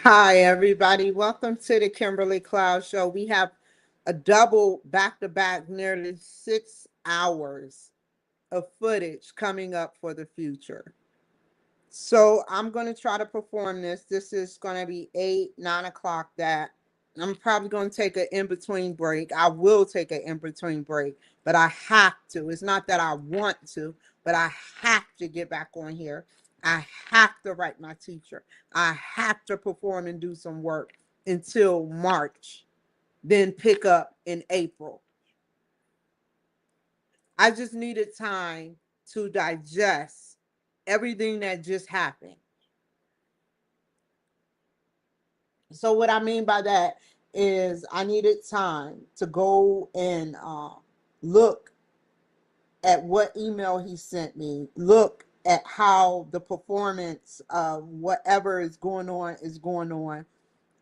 Hi, everybody. Welcome to the Kimberly Cloud Show. We have a double back to back, nearly 6 hours of footage coming up for the future. So I'm going to try to perform this. This is going to be 8, 9 o'clock. That I'm probably going to take an in between break. I will take an in between break, but I have to. It's not that I want to, but I have to get back on here. I have to write my teacher. I have to perform and do some work until March, then pick up in April. I just needed time to digest everything that just happened. So what I mean by that is I needed time to go and look at what email he sent me, look at how the performance of whatever is going on is going on.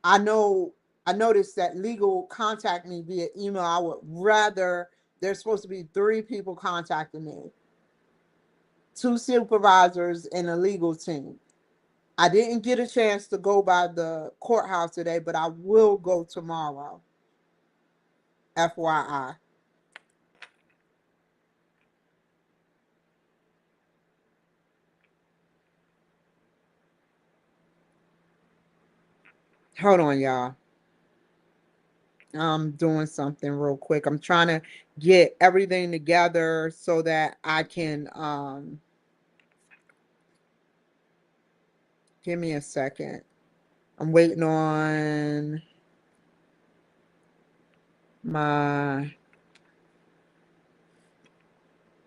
I know I noticed that legal contact me via email. I would rather there's supposed to be 3 people contacting me, 2 supervisors and a legal team. I didn't get a chance to go by the courthouse today, but I will go tomorrow. FYI. Hold on, y'all. I'm doing something real quick. I'm trying to get everything together so that I can give me a second. I'm waiting on my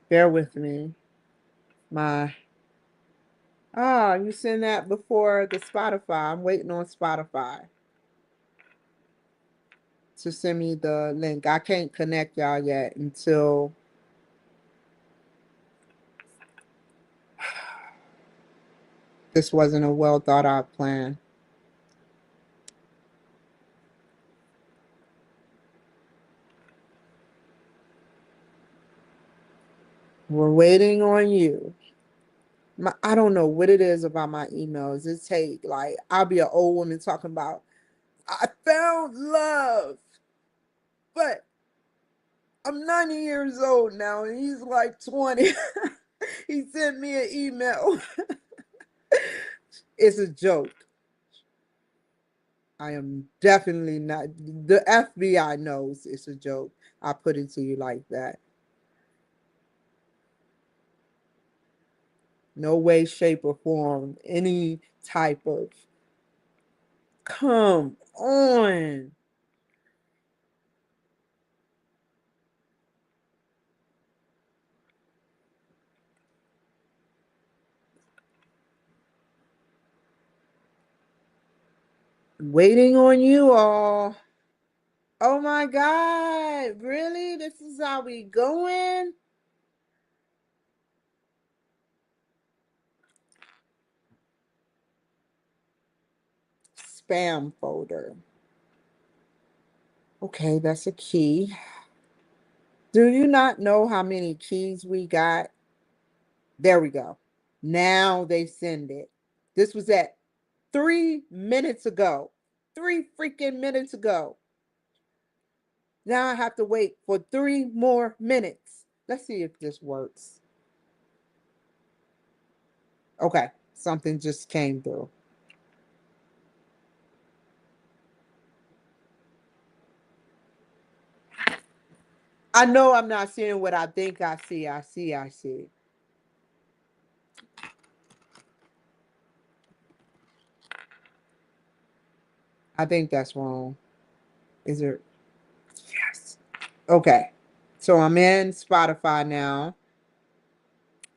bear with me. My you send that before the Spotify. I'm waiting on Spotify to send me the link. I can't connect y'all yet until this wasn't a well thought out plan. We're waiting on you. I don't know what it is about my emails. It take like I'll be an old woman talking about I found love, but I'm 90 years old now and he's like 20. He sent me an email. It's a joke. I am definitely not. The FBI knows it's a joke. I put it to you like that. No way, shape, or form, any type of. Come on. Waiting on you all. Oh my God. Really? This is how we going? Spam folder. Okay, that's a key. Do you not know how many keys we got? There we go. Now they send it. This was at 3 minutes ago. 3 freaking minutes ago. Now I have to wait for 3 more minutes. Let's see if this works. Okay, something just came through. I know I'm not seeing what I think I see. I see. I think that's wrong. Is it? Yes. Okay. So I'm in Spotify now.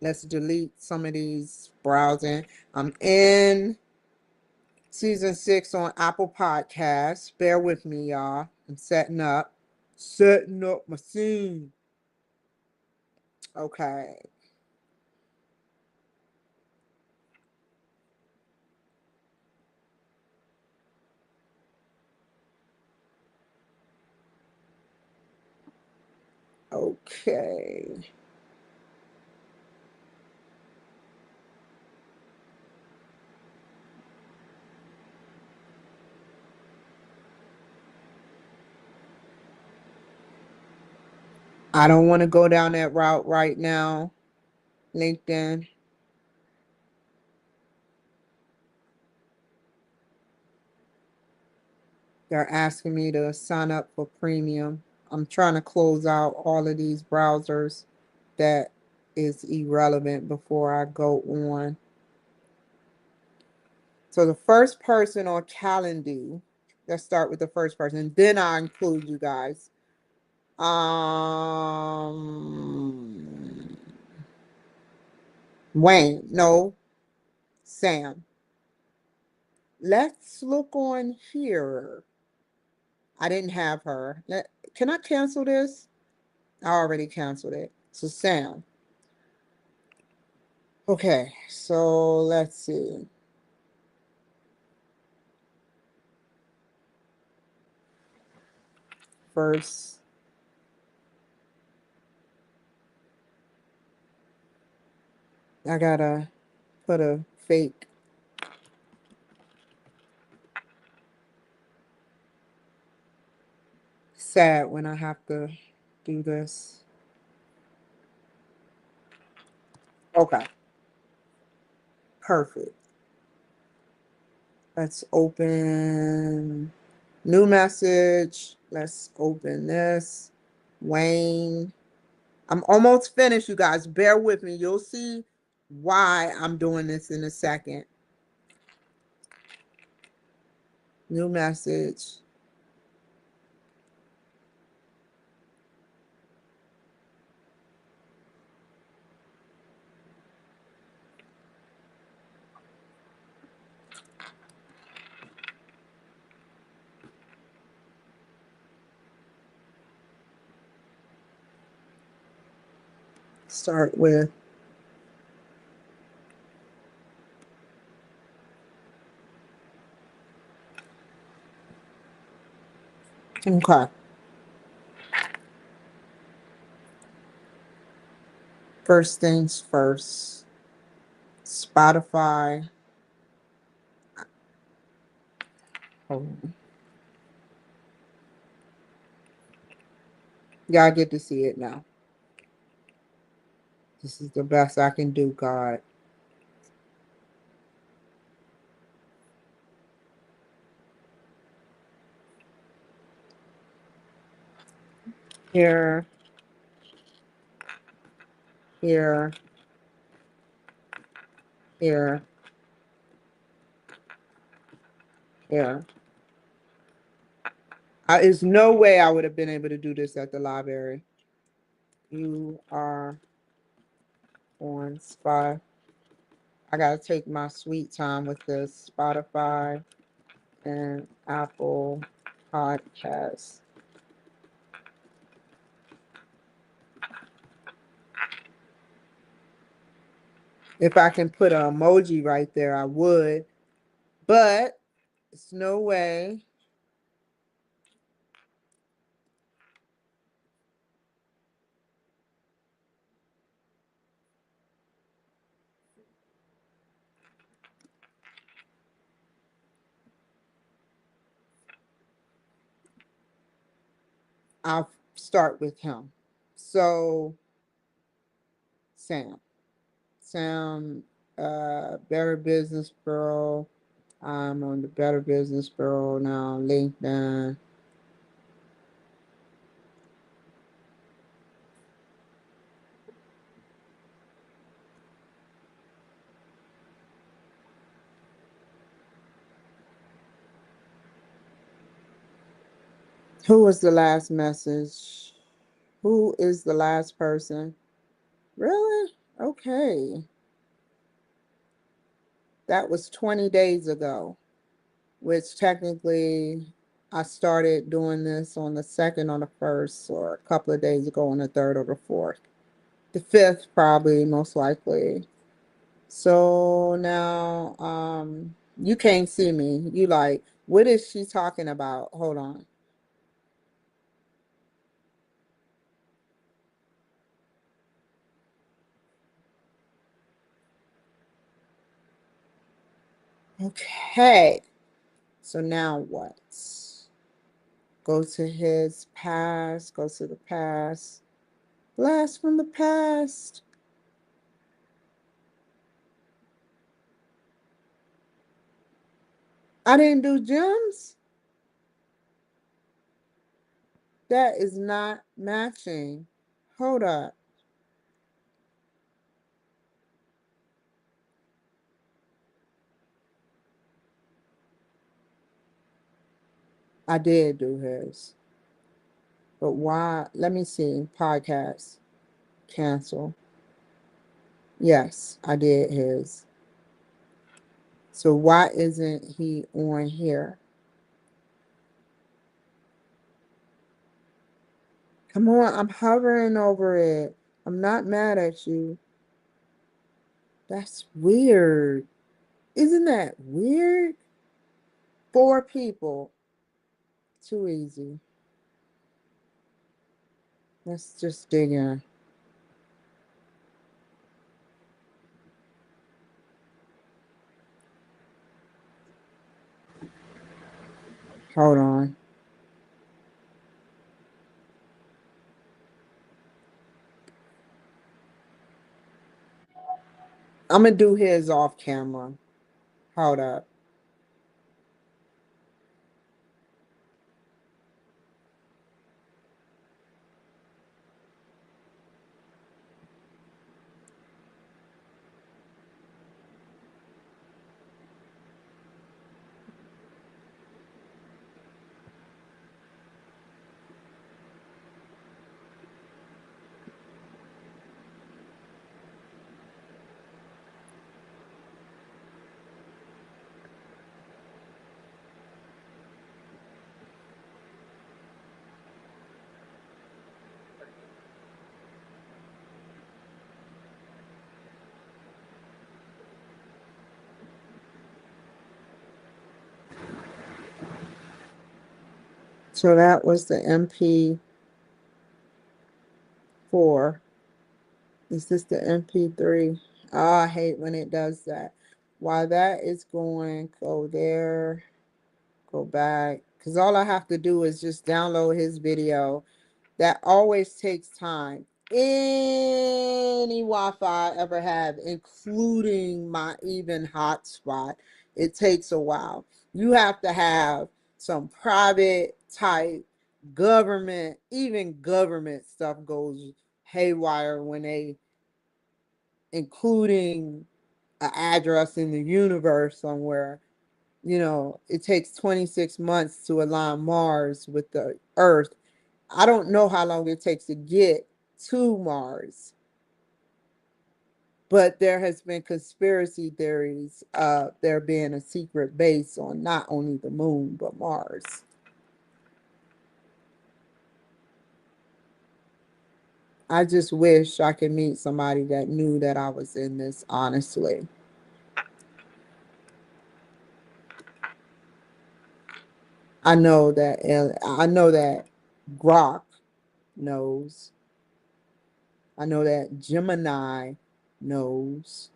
Let's delete some of these browsing. I'm in season 6 on Apple Podcasts. Bear with me, y'all. I'm setting up. Setting up my scene. Okay. Okay. I don't want to go down that route right now. LinkedIn. They're asking me to sign up for premium. I'm trying to close out all of these browsers that is irrelevant before I go on. So the first person on Calendar, let's start with the first person. Then I include you guys. Wayne, no, Sam. Let's look on here. I didn't have her. Can I cancel this? I already canceled it. So Sam. Okay, so let's see. First, I gotta put a fake. Sad when I have to do this. Okay, perfect. Let's open new message. Let's open this. Wayne. I'm almost finished, you guys. Bear with me. You'll see why I'm doing this in a second. New message. Start with okay. First things first. Spotify. Oh, y'all get to see it now. This is the best I can do, God. Here, here, here, here. There's no way I would have been able to do this at the library. You are on Spotify. I gotta take my sweet time with this. Spotify and Apple Podcasts. If I can put an emoji right there, I would. But it's no way. I'll start with him. So, Sam. Sam, Better Business Bureau. I'm on the Better Business Bureau now, LinkedIn. Who was the last message? Who is the last person? Really? Okay. That was 20 days ago, which technically I started doing this on the second or the first, or a couple of days ago on the third or the fourth. The fifth, probably, most likely. So now, you can't see me. You like, what is she talking about? Hold on. Okay. So now what? Go to his past, go to the past. Blast from the past. I didn't do gems. That is not matching. Hold up. I did do his. But why? Let me see. Podcast. Cancel. Yes, I did his. So why isn't he on here? Come on, I'm hovering over it. I'm not mad at you. That's weird. Isn't that weird? Four people. Too easy. Let's just dig in. Hold on. I'm gonna do his off camera. Hold up. So that was the MP4. Is this the MP3? Oh, I hate when it does that. While that is going, go there, go back. Because all I have to do is just download his video. That always takes time. Any Wi-Fi I ever have, including my even hotspot, it takes a while. You have to have some private type government, even government stuff goes haywire when they including an address in the universe somewhere. You know, it takes 26 months to align Mars with the Earth. I don't know how long it takes to get to Mars, but there has been conspiracy theories of there being a secret base on not only the moon but Mars. I just wish I could meet somebody that knew that I was in this, honestly. I know that Grok knows. I know that Gemini knows.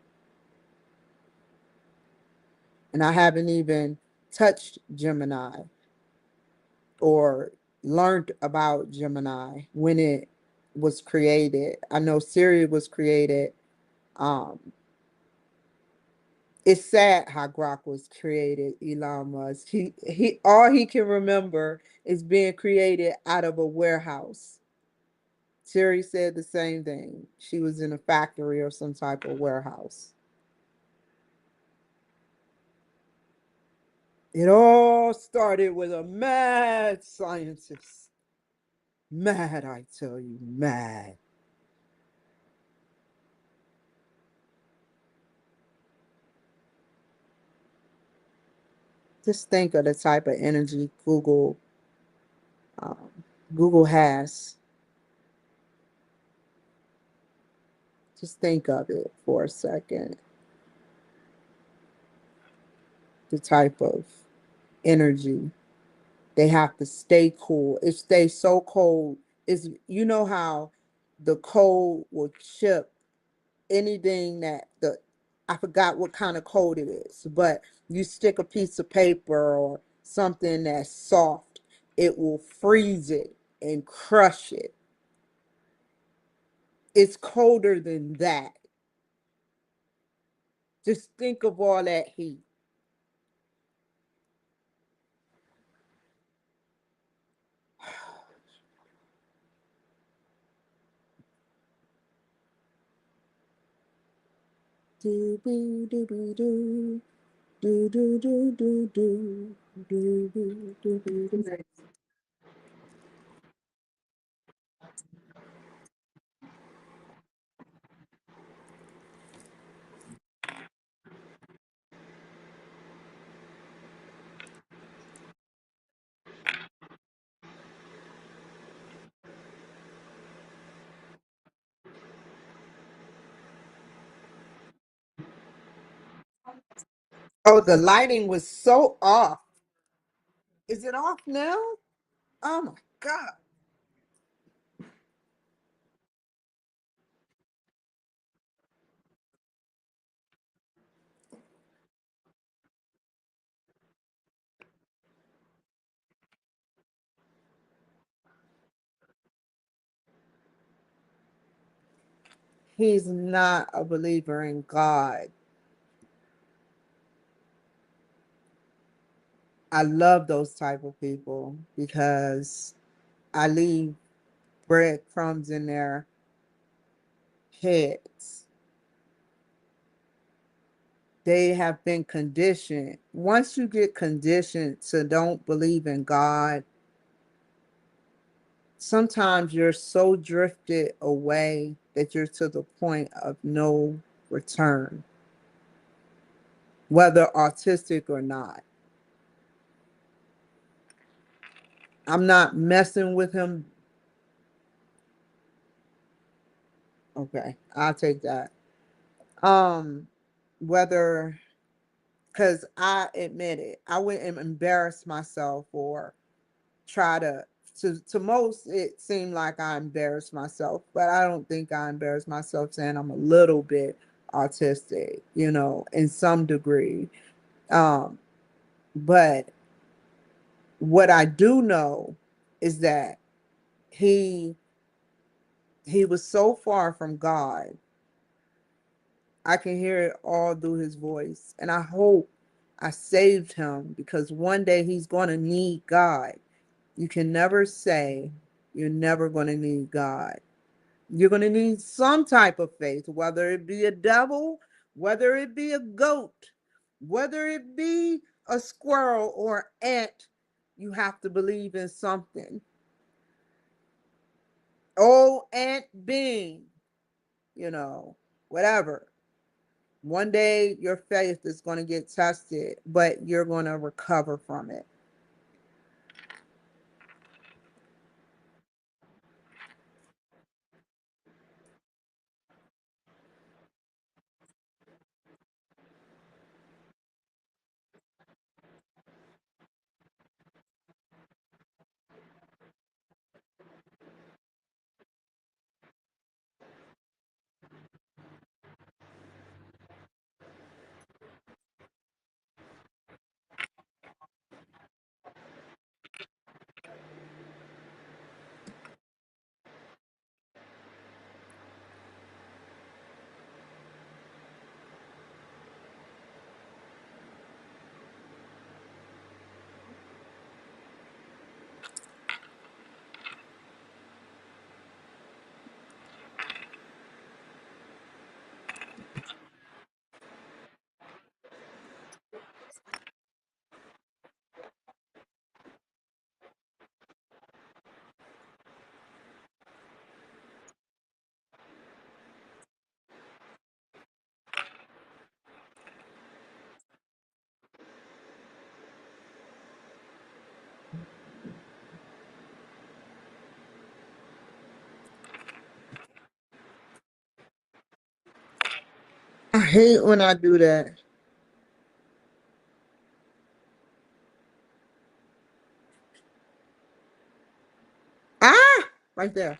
And I haven't even touched Gemini or learned about Gemini when it was created. I know Siri was created. Um, it's sad how Grok was created, Elon Musk. He all he can remember is being created out of a warehouse. Siri said the same thing. She was in a factory or some type of warehouse. It all started with a mad scientist. Mad, I tell you, mad. Just think of the type of energy um, Google has. Just think of it for a second. The type of energy they have to stay cool. It stays so cold. Is you know how the cold will chip anything that the I forgot what kind of cold it is, but you stick a piece of paper or something that's soft, it will freeze it and crush it. It's colder than that. Just think of all that heat. Do do do do do do do do do do do do do do. Oh, the lighting was so off. Is it off now? Oh my God. He's not a believer in God. I love those type of people because I leave breadcrumbs in their heads. They have been conditioned. Once you get conditioned to don't believe in God, sometimes you're so drifted away that you're to the point of no return, whether autistic or not. I'm not messing with him. Okay, I'll take that. Um, whether because I admit it, I wouldn't embarrass myself or try to most it seemed like I embarrassed myself, but I don't think I embarrassed myself saying I'm a little bit autistic, in some degree. Um, but what I do know is that he he was so far from God. I can hear it all through his voice. And I hope I saved him because one day he's going to need God. You can never say you're never going to need God. You're going to need some type of faith, whether it be a devil, whether it be a goat, whether it be a squirrel or ant. You have to believe in something. Oh, Aunt Bean, you know, whatever. One day your faith is going to get tested, but you're going to recover from it. I hate when I do that. Ah, right there.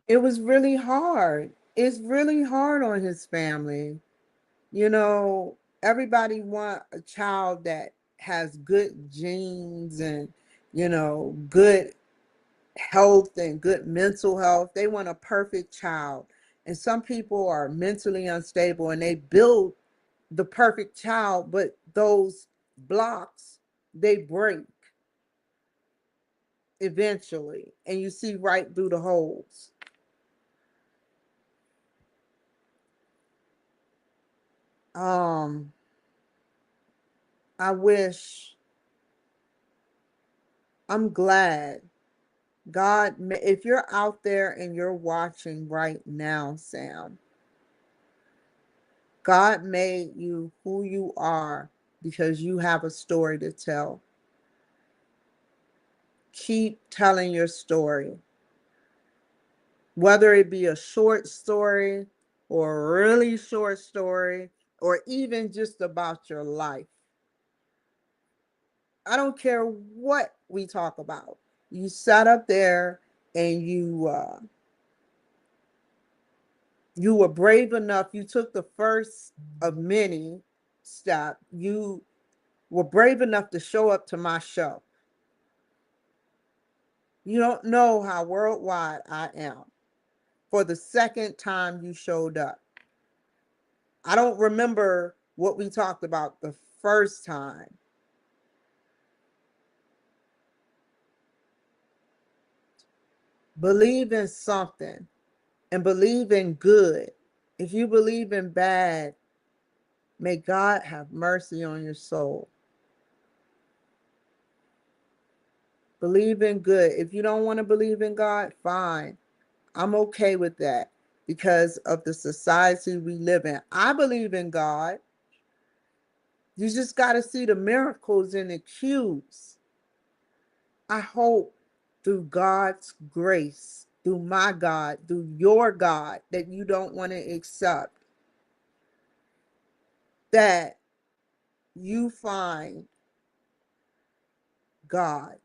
It was really hard. It's really hard on his family. You know, everybody want a child that has good genes and, good health and good mental health. They want a perfect child. And some people are mentally unstable and they build the perfect child, but those blocks, they break eventually. And you see right through the holes. Um, I wish, I'm glad God, if you're out there and you're watching right now, Sam, God made you who you are because you have a story to tell. Keep telling your story, whether it be a short story or a really short story or even just about your life. I don't care what we talk about. You sat up there and you were brave enough. You took the first of many steps. You were brave enough to show up to my show. You don't know how worldwide I am for the second time you showed up. I don't remember what we talked about the first time. Believe in something and believe in good. If you believe in bad, may God have mercy on your soul. Believe in good. If you don't want to believe in God, fine. I'm okay with that because of the society we live in. I believe in God. You just got to see the miracles in the cubes. I hope through God's grace, through my God, through your God that you don't want to accept, that you find God.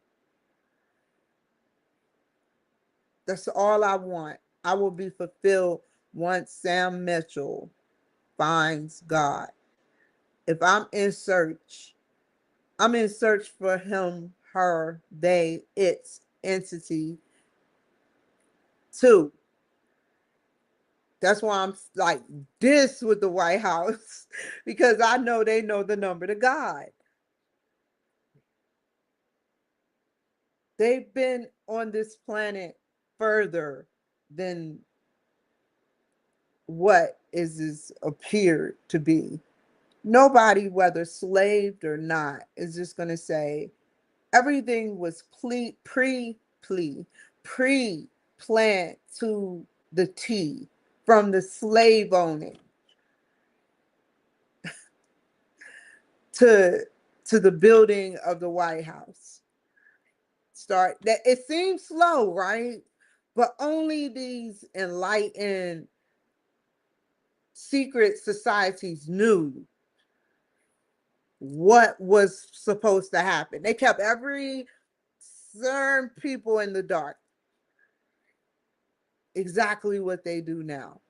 That's all I want. I will be fulfilled once Sam Mitchell finds God. If I'm in search for him, her, they, its entity too. That's why I'm like this with the White House because I know they know the number to God. They've been on this planet further than what is appeared to be. Nobody, whether slaved or not, is just going to say everything was pre-planned to the T, from the slave owning to the building of the White House. Start that, it seems slow, right? But only these enlightened secret societies knew what was supposed to happen. They kept every certain people in the dark. Exactly what they do now.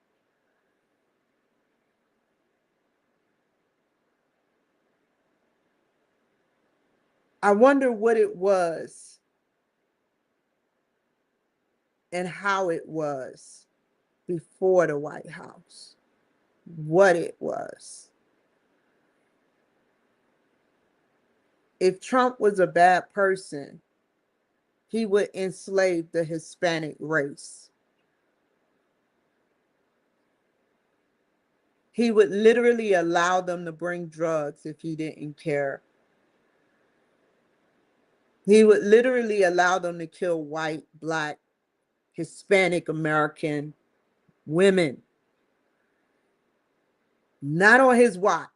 I wonder what it was and how it was before the White House. What it was. If Trump was a bad person, he would enslave the Hispanic race. He would literally allow them to bring drugs if he didn't care. He would literally allow them to kill white, black, Hispanic American women. Not on his watch.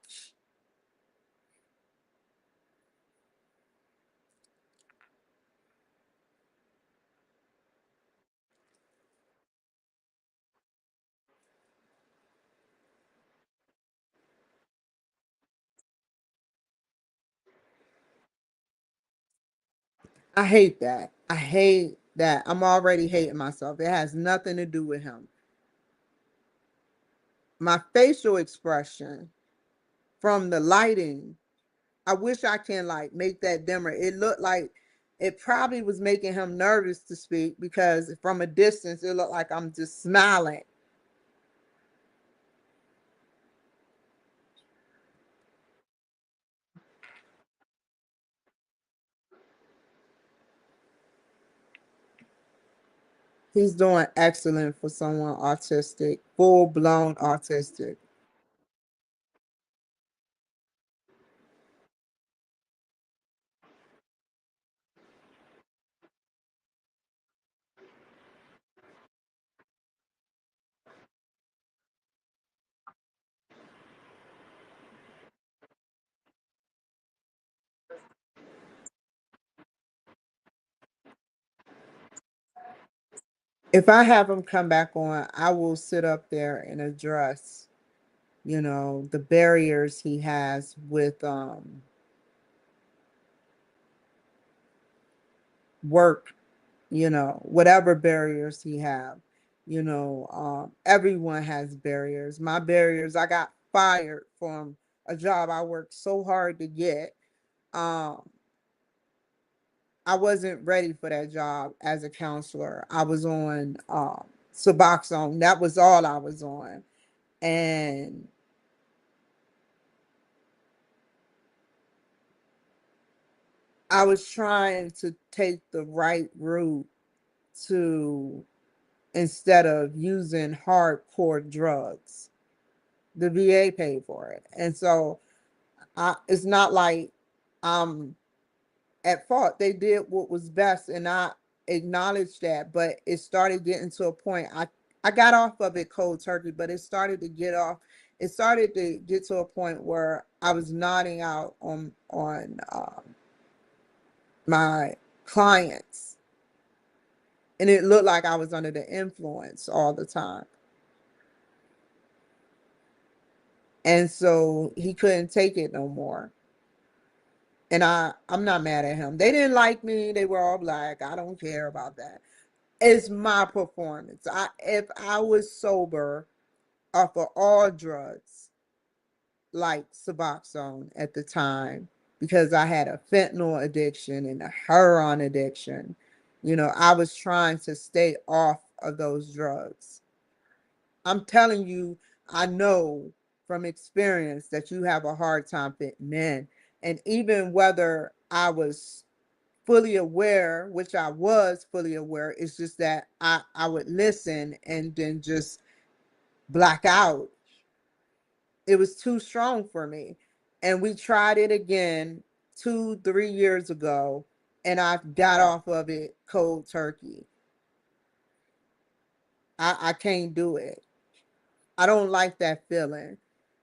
I hate that. I hate that I'm already hating myself. It has nothing to do with him. My facial expression from the lighting, I wish I can like make that dimmer. It looked like it probably was making him nervous to speak because from a distance it looked like I'm just smiling. He's doing excellent for someone autistic, full blown autistic. If I have him come back on, I will sit up there and address, the barriers he has with work, whatever barriers he have. Everyone has barriers. My barriers, I got fired from a job I worked so hard to get. Um, I wasn't ready for that job as a counselor. I was on Suboxone. That was all I was on. And I was trying to take the right route to instead of using hardcore drugs. The VA paid for it. And so it's not like I'm at fault. They did what was best, and I acknowledge that. But it started getting to a point. I got off of it cold turkey, but it started to get off. It started to get to a point where I was nodding out on my clients, and it looked like I was under the influence all the time. And so he couldn't take it no more. And I'm not mad at him. They didn't like me. They were all black. I don't care about that. It's my performance. If I was sober off of all drugs like Suboxone at the time, because I had a fentanyl addiction and a heroin addiction, I was trying to stay off of those drugs. I'm telling you, I know from experience that you have a hard time fitting in. And even whether I was fully aware, which I was fully aware, it's just that I would listen and then just black out. It was too strong for me. And we tried it again 2, 3 years ago, and I got off of it cold turkey. I can't do it. I don't like that feeling.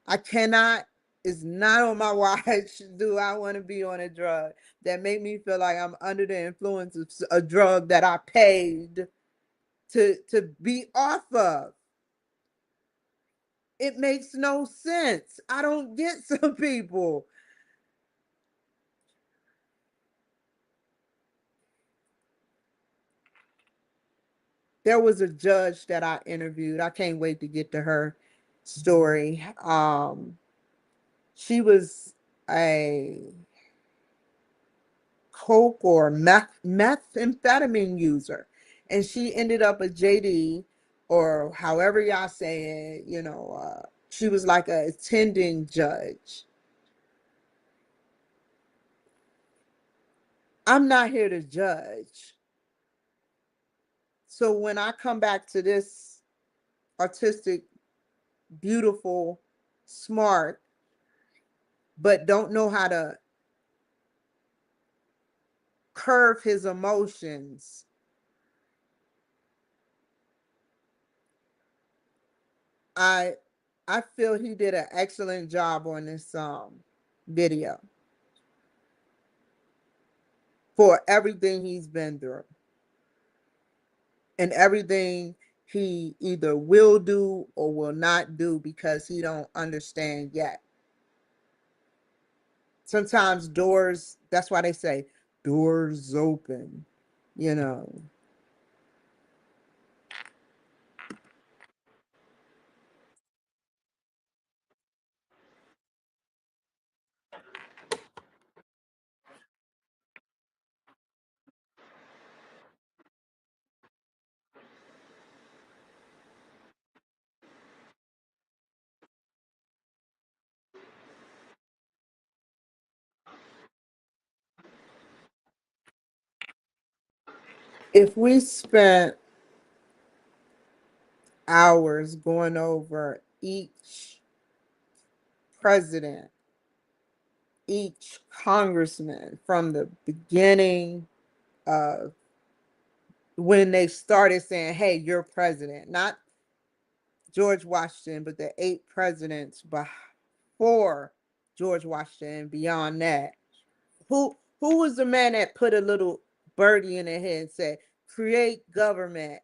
I cannot, it's not on my watch. Do I want to be on a drug that make me feel like I'm under the influence of a drug that I paid to be off of? It makes no sense. I don't get some people. There was a judge that I interviewed. I can't wait to get to her story. She was a coke or methamphetamine user, and she ended up a JD, or however y'all say it. She was like a attending judge. I'm not here to judge. So when I come back to this artistic, beautiful, smart, but don't know how to curve his emotions, I I feel he did an excellent job on this video for everything he's been through and everything he either will do or will not do because he don't understand yet. Sometimes doors, that's why they say doors open, you know. If we spent hours going over each president, each congressman from the beginning of when they started saying, hey, you're president, not George Washington, but the 8 presidents before George Washington, beyond that. Who was the man that put a little birdie in their head and said, create government,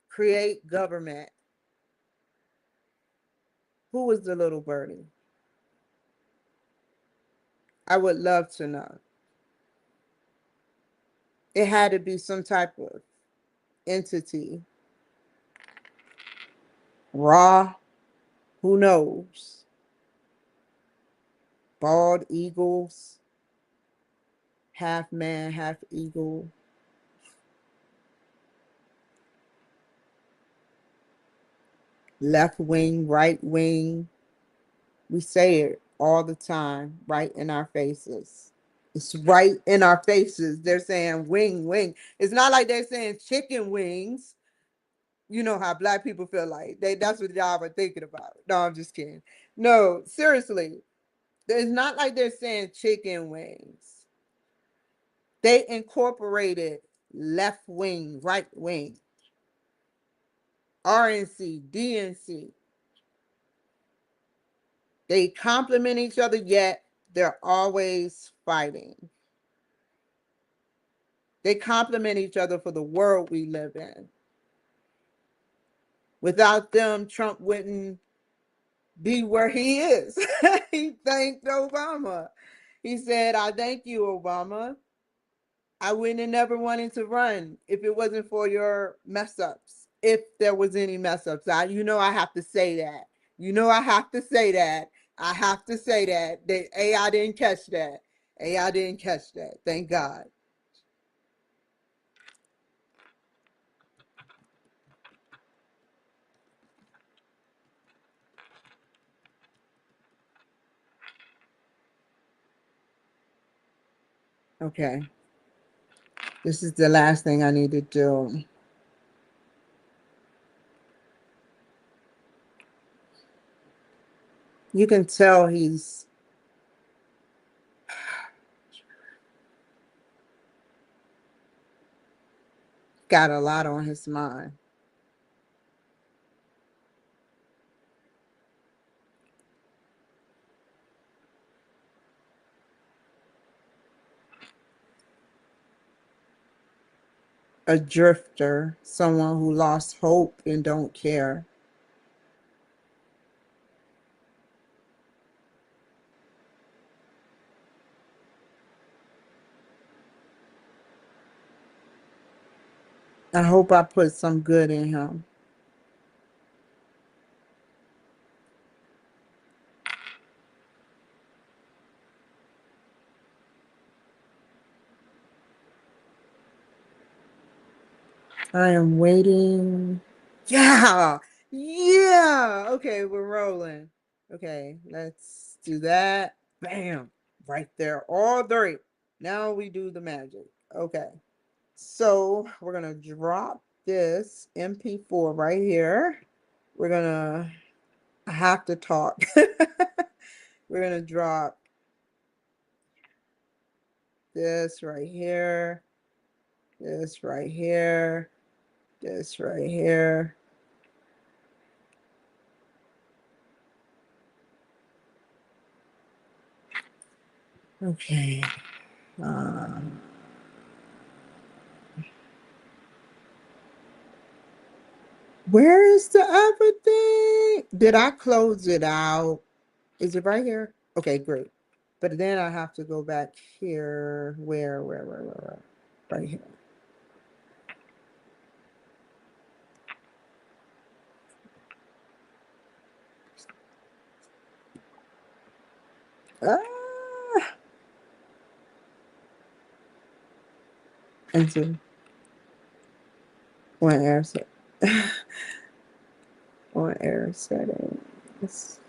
create government? Who was the little birdie? I would love to know. It had to be some type of entity. Raw, who knows? Bald eagles, half man, half eagle. Left wing, right wing. We say it all the time, right in our faces. It's right in our faces. They're saying wing, wing. It's not like they're saying chicken wings. You know how black people feel like that's what y'all are thinking about. No, I'm just kidding. No, seriously. It's not like they're saying chicken wings. They incorporated left wing, right wing, RNC, DNC. They complement each other, yet they're always fighting. They complement each other for the world we live in. Without them, Trump wouldn't be where he is. He thanked Obama. He said, I thank you, Obama. I wouldn't have never wanted to run if it wasn't for your mess ups. If there was any mess ups. I have to say that. I have to say that. I have to say that. AI didn't catch that. AI didn't catch that. Thank God. Okay. This is the last thing I need to do. You can tell he's got a lot on his mind. A drifter, someone who lost hope and don't care. I hope I put some good in him. I am waiting. Yeah. Yeah. Okay, we're rolling. Okay, let's do that. Bam. Right there. All 3. Now we do the magic. Okay. So we're going to drop this MP4 right here. We're going to have to talk. We're going to drop this right here. This right here. This right here. Okay. Where is the other thing? Did I close it out? Is it right here? Okay, great. But then I have to go back here. Where? Right here. Ah, into on air set on air settings.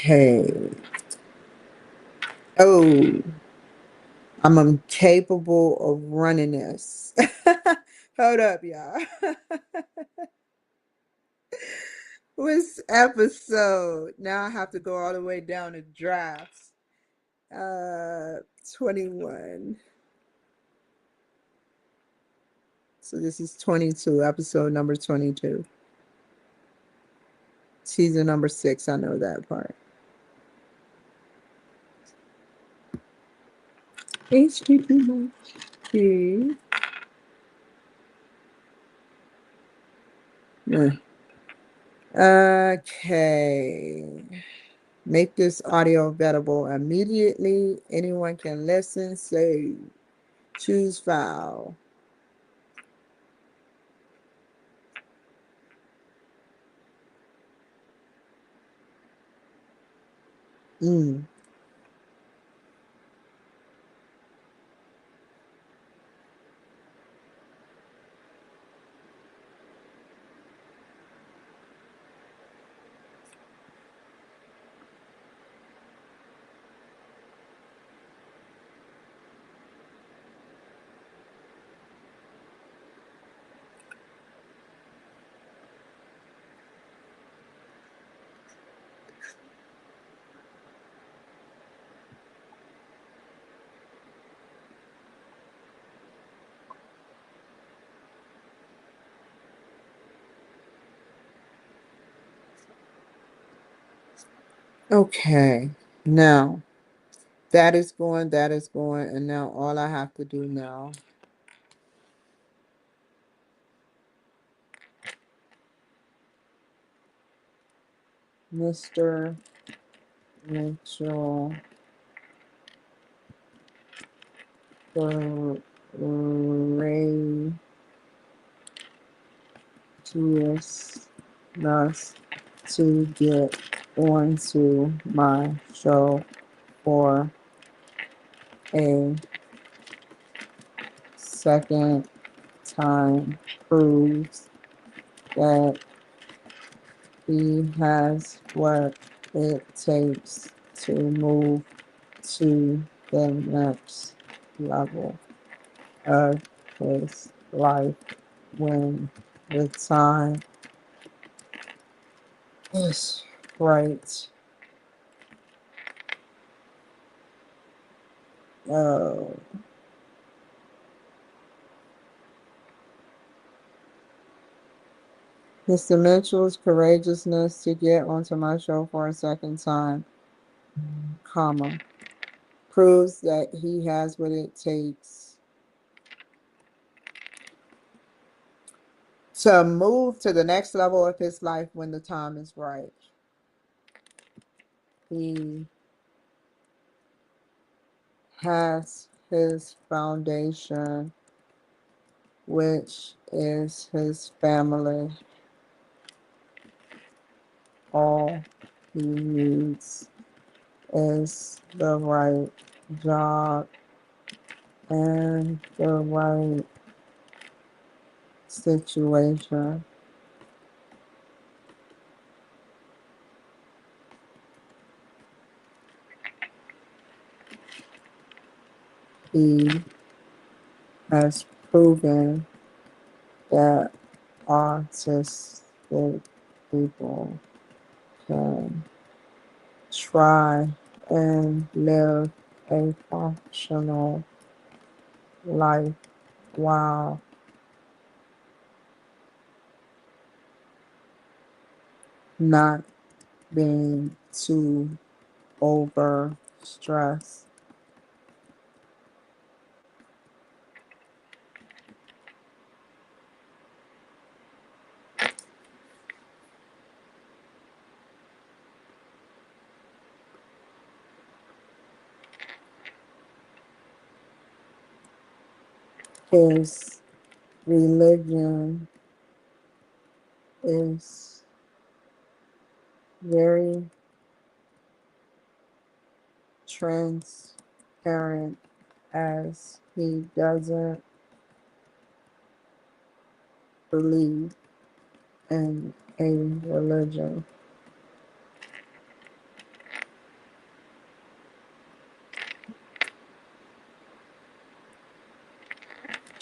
Okay. Oh, I'm incapable of running this. Hold up, y'all. What's episode? Now I have to go all the way down to drafts. 21. So this is 22, episode number 22. Season number 6, I know that part. HTTP. Yeah. Okay. Make this audio available immediately. Anyone can listen, save, choose file. Mm. Okay. Now that is going, and now all I have to do now. Mr. Mitchell, the radius must to get onto my show for a second time proves that he has what it takes to move to the next level of his life when the time is right. Oh, Mr. Mitchell's courageousness to get onto my show for a second time, comma, proves that he has what it takes to move to the next level of his life when the time is right. He has his foundation, which is his family. All he needs is the right job and the right situation. He has proven that autistic people can try and live a functional life while not being too over stressed. His religion is very transparent as he doesn't believe in a religion.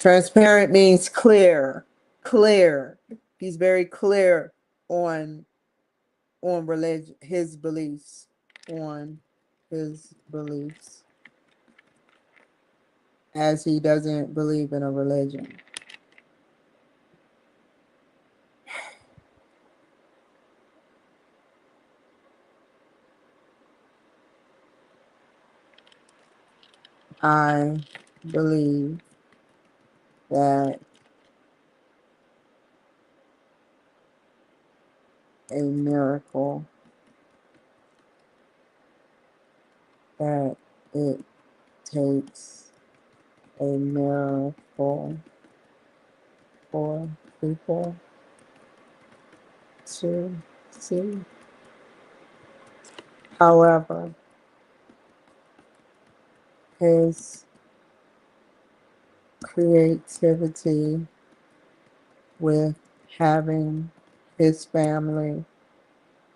Transparent means clear, clear. He's very clear on religion, his beliefs, on his beliefs, as he doesn't believe in a religion. I believe that a miracle, that it takes a miracle for people to see. However, his creativity with having his family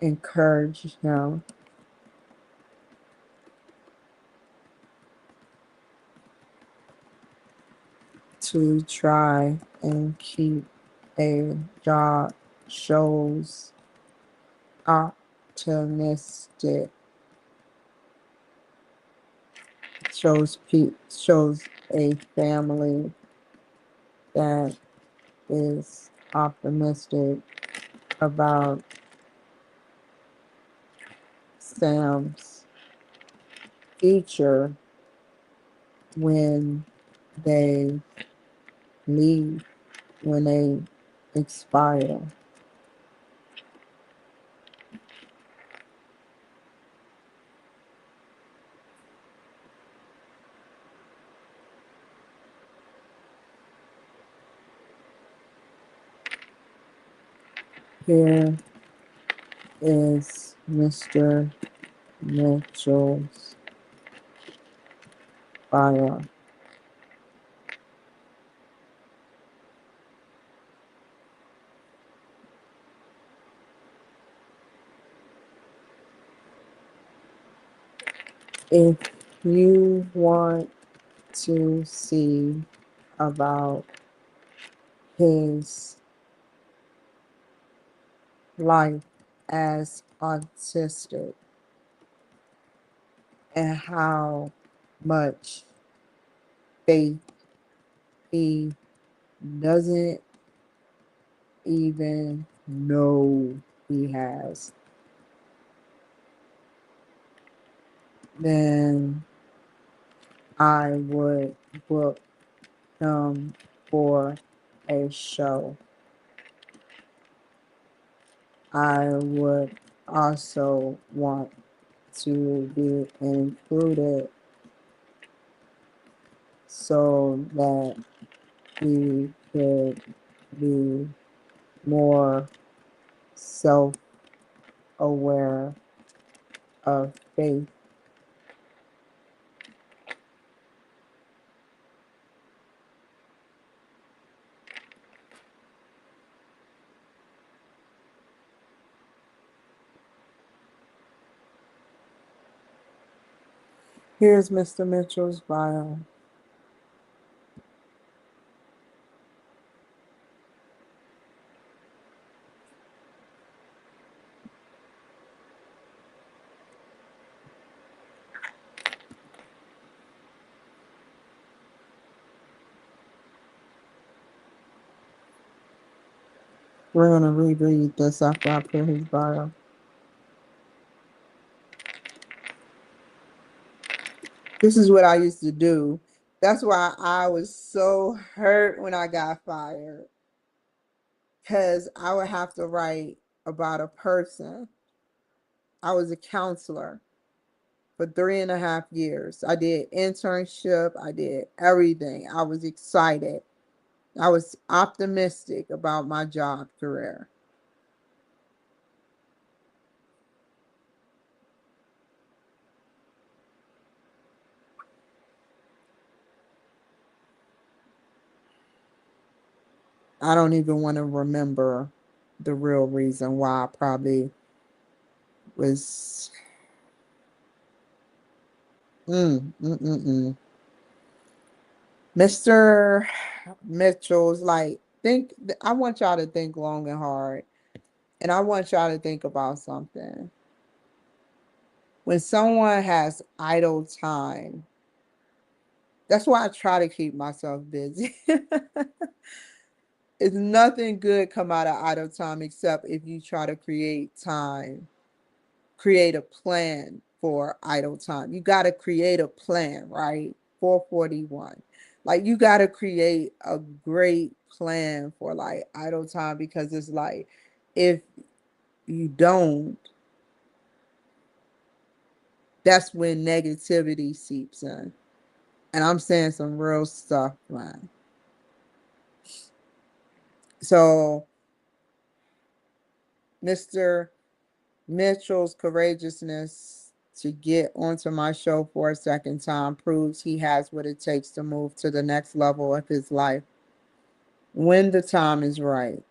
encourage him to try and keep a job shows optimistic, shows a family that is optimistic about Sam's future when they leave, when they expire. Here is Mr. Mitchell's bio. If you want to see about his life as autistic and how much faith he doesn't even know he has, then I would book him for a show. I would also want to be included so that he could be more self aware of faith. Here's Mr. Mitchell's bio. We're going to reread this after I put his bio. This is what I used to do. That's why I was so hurt when I got fired. Because I would have to write about a person. I was a counselor for 3.5 years. I did internship. I did everything. I was excited. I was optimistic about my job career. I don't even want to remember the real reason why I probably was. Mm, mm, mm, mm. Mr. Mitchell's like, I want y'all to think long and hard. And I want y'all to think about something. When someone has idle time, that's why I try to keep myself busy. It's nothing good come out of idle time except if you try to create time, create a plan for idle time. You got to create a plan, right? 441. Like you got to create a great plan for like idle time because it's like if you don't, that's when negativity seeps in. And I'm saying some real stuff, man. So, Mr. Mitchell's courageousness to get onto my show for a second time proves he has what it takes to move to the next level of his life when the time is right.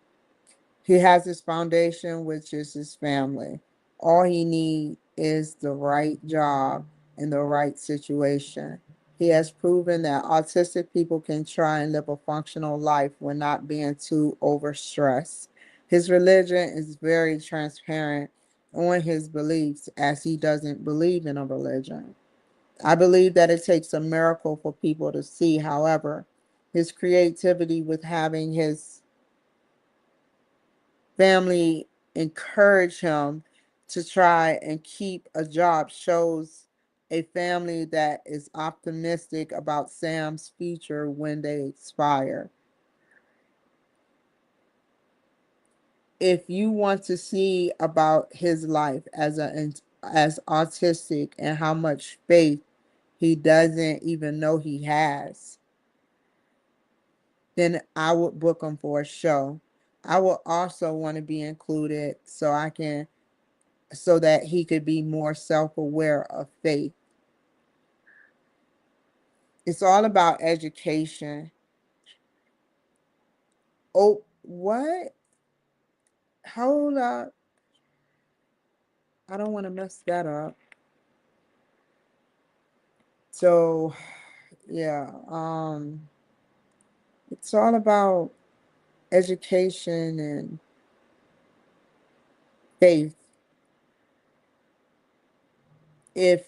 He has his foundation, which is his family. All he needs is the right job and the right situation. He has proven that autistic people can try and live a functional life when not being too overstressed. His religion is very transparent on his beliefs as he doesn't believe in a religion. I believe that it takes a miracle for people to see. However, his creativity with having his family encourage him to try and keep a job shows a family that is optimistic about Sam's future when they expire. If you want to see about his life as autistic and how much faith he doesn't even know he has, then I would book him for a show. I would also want to be included so that he could be more self-aware of faith. It's all about education. Oh, what? Hold up. I don't want to mess that up. So, yeah, it's all about education and faith. If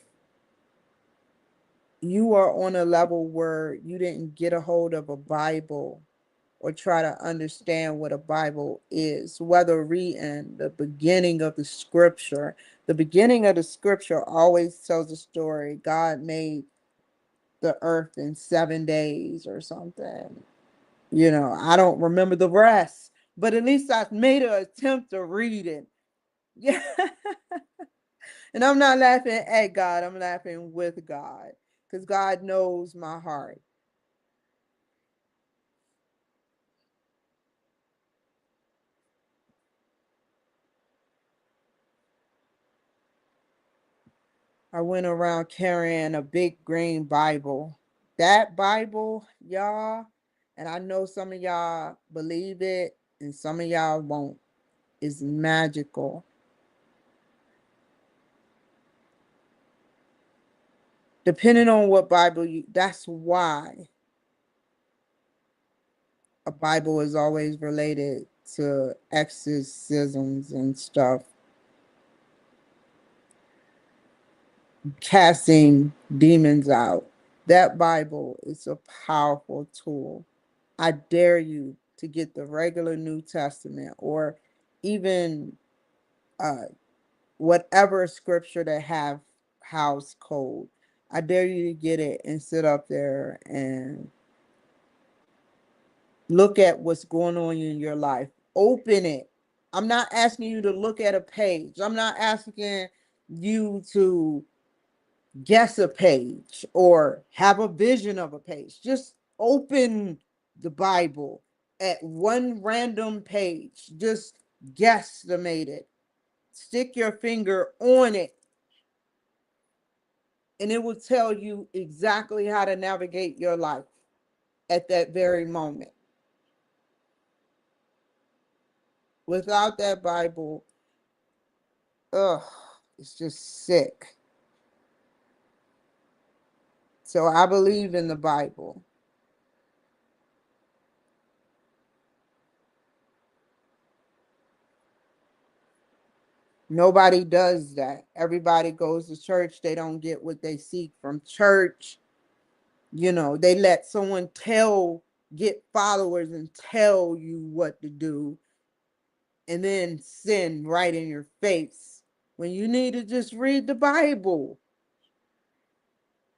you are on a level where you didn't get a hold of a Bible or try to understand what a Bible is, whether reading the beginning of the scripture. The beginning of the scripture always tells a story. God made the earth in 7 days or something. I don't remember the rest, but at least I made an attempt to read it. Yeah. And I'm not laughing at God, I'm laughing with God because God knows my heart. I went around carrying a big green Bible. That Bible, y'all, and I know some of y'all believe it and some of y'all won't, is magical. Depending on what Bible that's why a Bible is always related to exorcisms and stuff, casting demons out. That Bible is a powerful tool. I dare you to get the regular New Testament or even uh, whatever scripture that have house code. I dare you to get it and sit up there and look at what's going on in your life. Open it. I'm not asking you to look at a page. I'm not asking you to guess a page or have a vision of a page. Just open the Bible at one random page. Just guesstimate it. Stick your finger on it, and it will tell you exactly how to navigate your life at that very moment. Without that Bible, ugh, it's just sick. So I believe in the Bible. Nobody does that. Everybody goes to church. They don't get what they seek from church. You know, they let someone get followers and tell you what to do and then sin right in your face when you need to just read the Bible.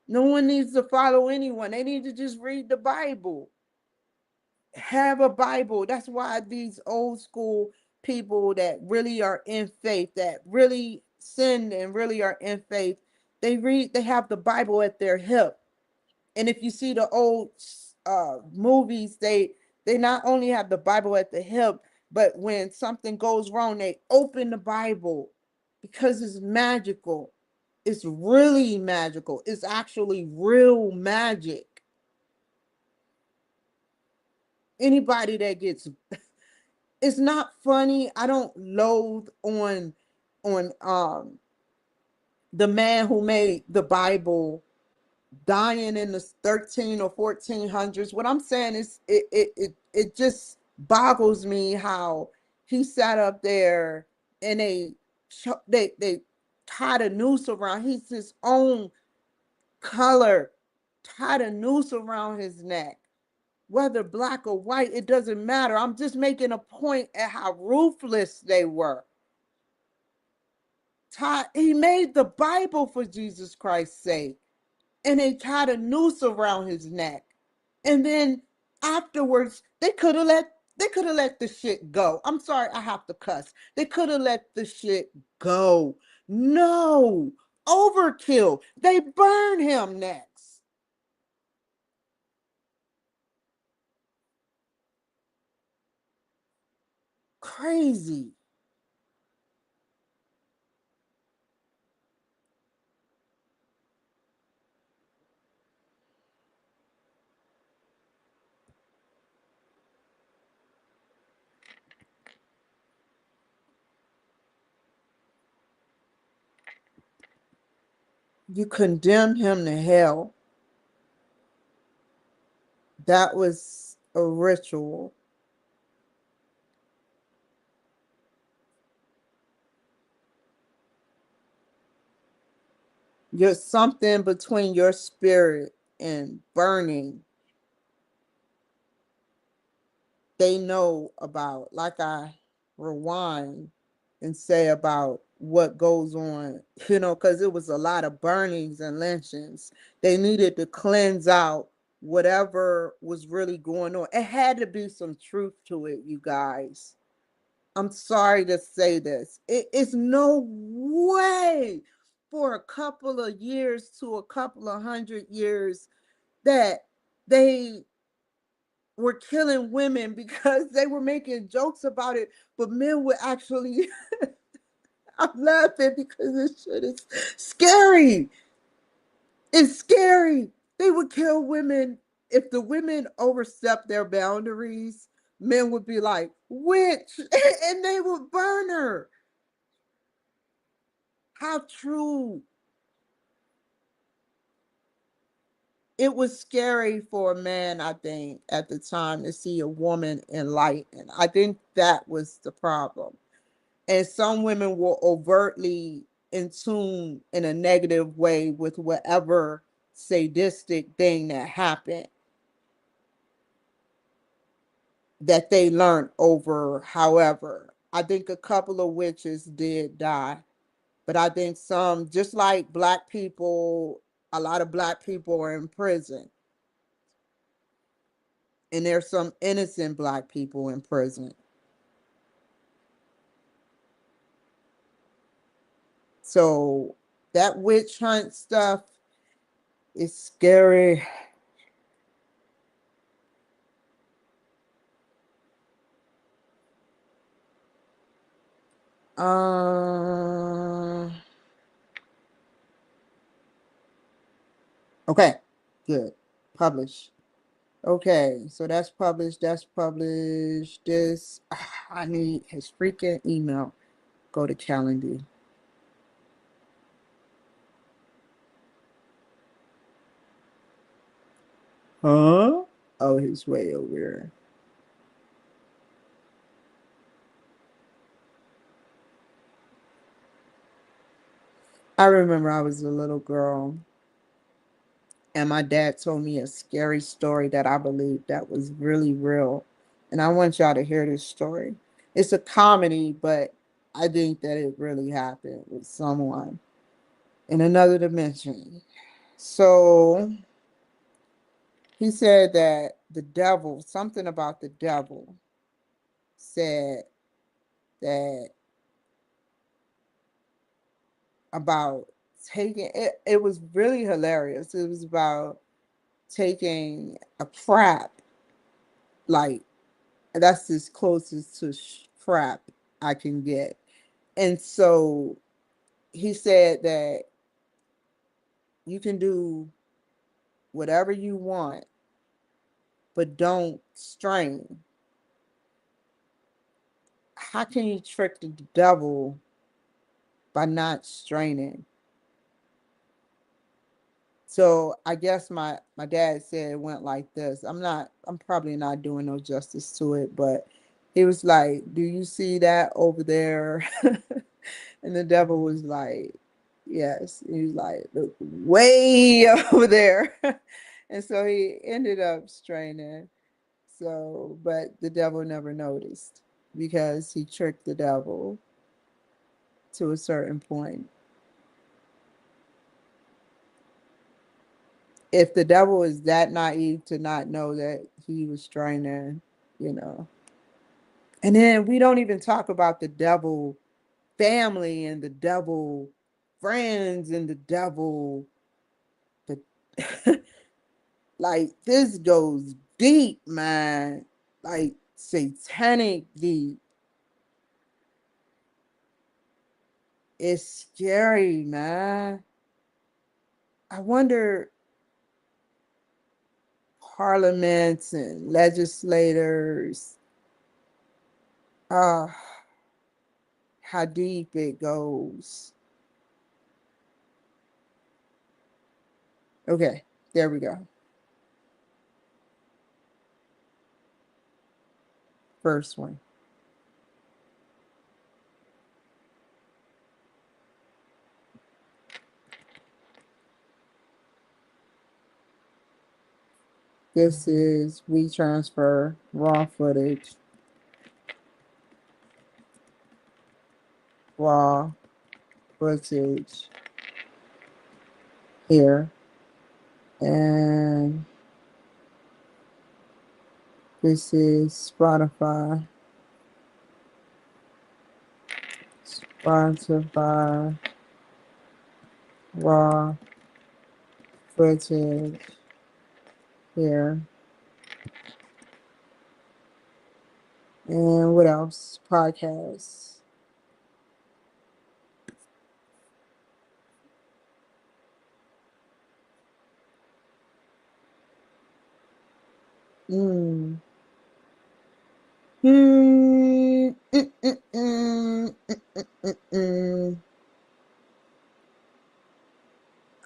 No one needs to follow anyone. They need to just read the Bible. Have a Bible. That's why these old school people that really are in faith, that really sin and really are in faith, they have the Bible at their hip. And if you see the old movies, they not only have the Bible at the hip, but when something goes wrong, they open the Bible because it's magical. It's really magical. It's actually real magic. Anybody that gets it's not funny. I don't loathe on the man who made the Bible dying in the 13 or 1400s. What I'm saying is it just boggles me how he sat up there and they tied a noose around. He's his own color, tied a noose around his neck. Whether black or white, it doesn't matter. I'm just making a point at how ruthless they were. He made the Bible for Jesus Christ's sake, and they tied a noose around his neck. And then afterwards, they could have let the shit go. I'm sorry, I have to cuss. They could have let the shit go. No, overkill. They burn him next. Crazy. You condemned him to hell. That was a ritual. You're something between your spirit and burning. They know about, like I rewind and say about what goes on, because it was a lot of burnings and lynchings. They needed to cleanse out whatever was really going on. It had to be some truth to it, you guys. I'm sorry to say this. It is no way for a couple of years to a couple of 100 years that they were killing women because they were making jokes about it, but men would actually. I'm laughing because this shit is scary. It's scary. They would kill women. If the women overstepped their boundaries, men would be like, witch, and they would burn her. How true. It was scary for a man, I think, at the time to see a woman enlightened. I think that was the problem. And some women were overtly in tune in a negative way with whatever sadistic thing that happened that they learned over. However, I think a couple of witches did die, but I think some, just like black people, a lot of black people are in prison, and there's some innocent black people in prison. So that witch hunt stuff is scary. Um. Okay. Good. Publish. Okay. So that's published. That's published. This. I need his freaking email. Go to calendar. Huh? Oh, he's way over there. I remember I was a little girl and my dad told me a scary story that I believed that was really real. And I want y'all to hear this story. It's a comedy, but I think that it really happened with someone in another dimension. So he said that the devil, something about the devil, said that about taking it, it was really hilarious. It was about taking a crap, like that's as closest to crap I can get. And so he said that you can do whatever you want, but don't strain. How can you trick the devil by not straining? So I guess my dad said it went like this. I'm probably not doing no justice to it, but he was like, "Do you see that over there?" And the devil was like, "Yes." He was like, "Look way over there." And so he ended up straining. So, but the devil never noticed because he tricked the devil to a certain point. If the devil is that naive to not know that he was straining, you know. And then we don't even talk about the devil family and the devil friends and the devil the like this goes deep, man. Like satanic deep. It's scary, man. I wonder parliaments and legislators, uh, how deep it goes. Okay, there we go. First one. This is we transfer raw footage, raw footage here. And this is Spotify, sponsored by raw footage here. And what else? Podcasts. Mm. Mm. Mm, mm, mm, mm, mm, mm,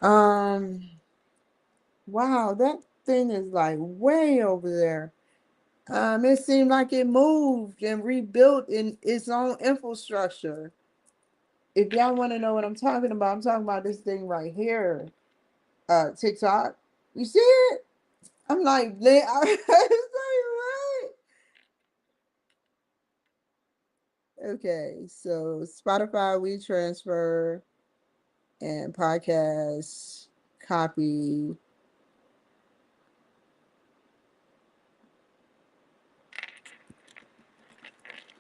mm. Um, wow, that thing is like way over there. It seemed like it moved and rebuilt in its own infrastructure. If y'all want to know what I'm talking about this thing right here. TikTok. You see it? I'm like, I was like, what? Okay, so Spotify, we transfer, and podcast, copy,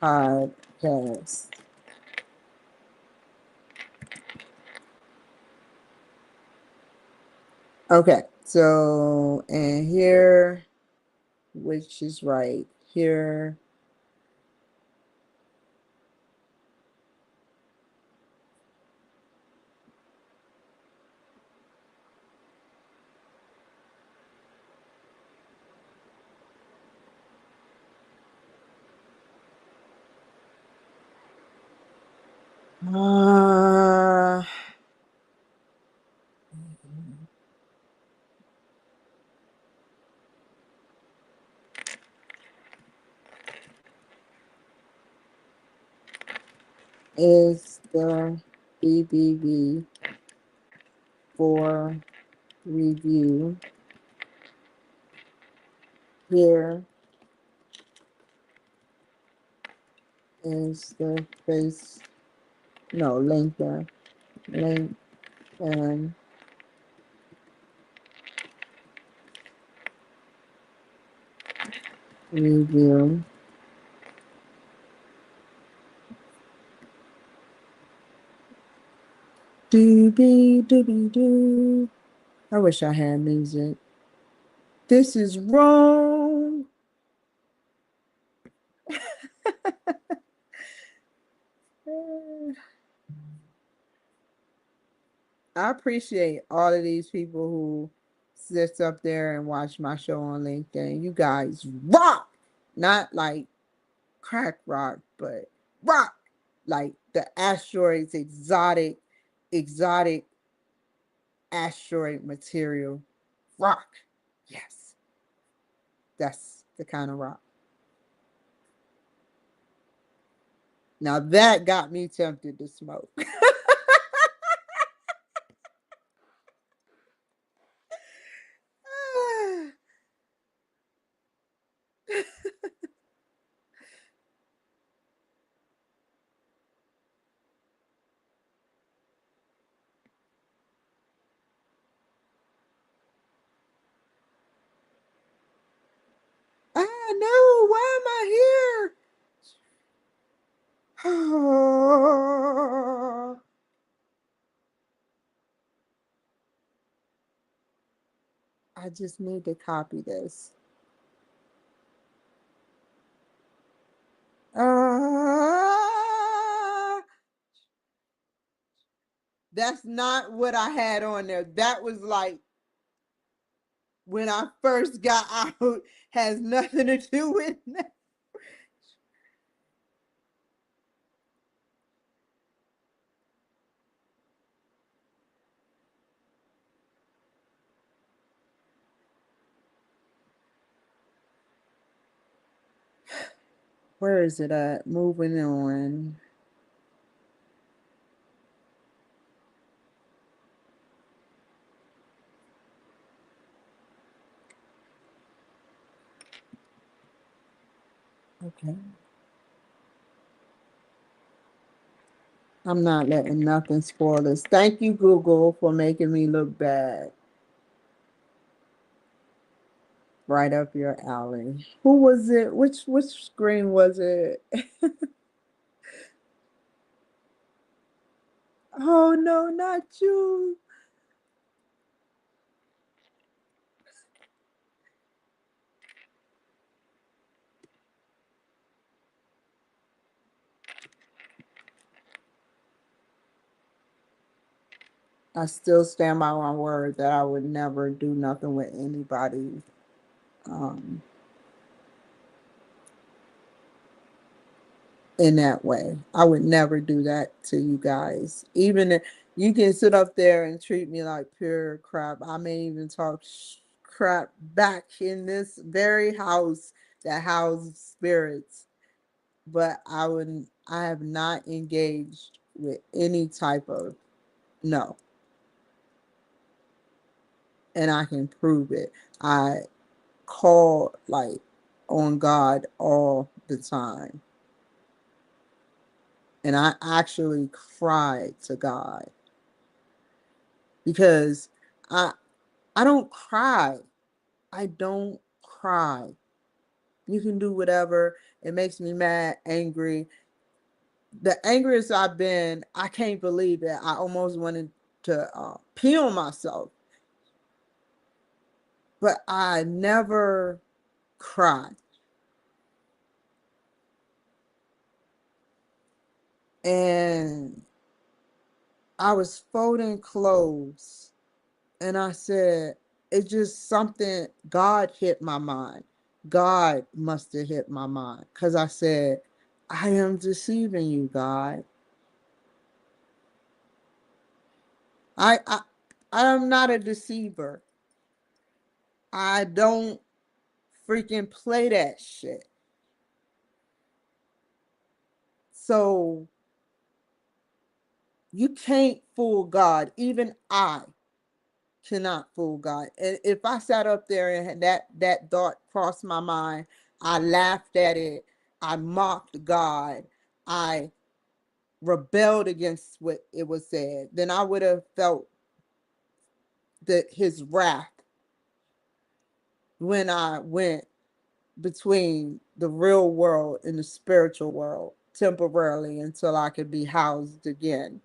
podcast. Okay, so, and here, which is right here. Uh, is the BBB for review. Here is the LinkedIn review. Doobie. I wish I had music. This is wrong. I appreciate all of these people who sits up there and watch my show on LinkedIn. You guys rock. Not like crack rock, but rock. Like the asteroids, exotic asteroid material. Rock. Yes. That's the kind of rock. Now that got me tempted to smoke. No, why am I here? I just need to copy this. That's not what I had on there. That was like when I first got out, has nothing to do with that. Where is it at? Moving on. Okay. I'm not letting nothing spoil this. Thank you, Google, for making me look bad. Right up your alley. Who was it? Which screen was it? Oh no, not you. I still stand by my word that I would never do nothing with anybody um, in that way. I would never do that to you guys. Even if you can sit up there and treat me like pure crap. I may even talk crap back in this very house that houses spirits. But I have not engaged with any type of no. And I can prove it. I call like on God all the time. And I actually cried to God because I I don't cry. I don't cry. You can do whatever. It makes me mad, angry. The angriest I've been, I can't believe it. I almost wanted to pee on myself, but I never cry. And I was folding clothes and I said, it's just something, God hit my mind. God must have hit my mind because I said, I am deceiving you, God. I, I, I am not a deceiver. I don't freaking play that shit. So you can't fool God, even I. cannot fool God. And if I sat up there and that thought crossed my mind, I laughed at it. I mocked God. I rebelled against what it was said. Then I would have felt that his wrath when I went between the real world and the spiritual world temporarily until I could be housed again.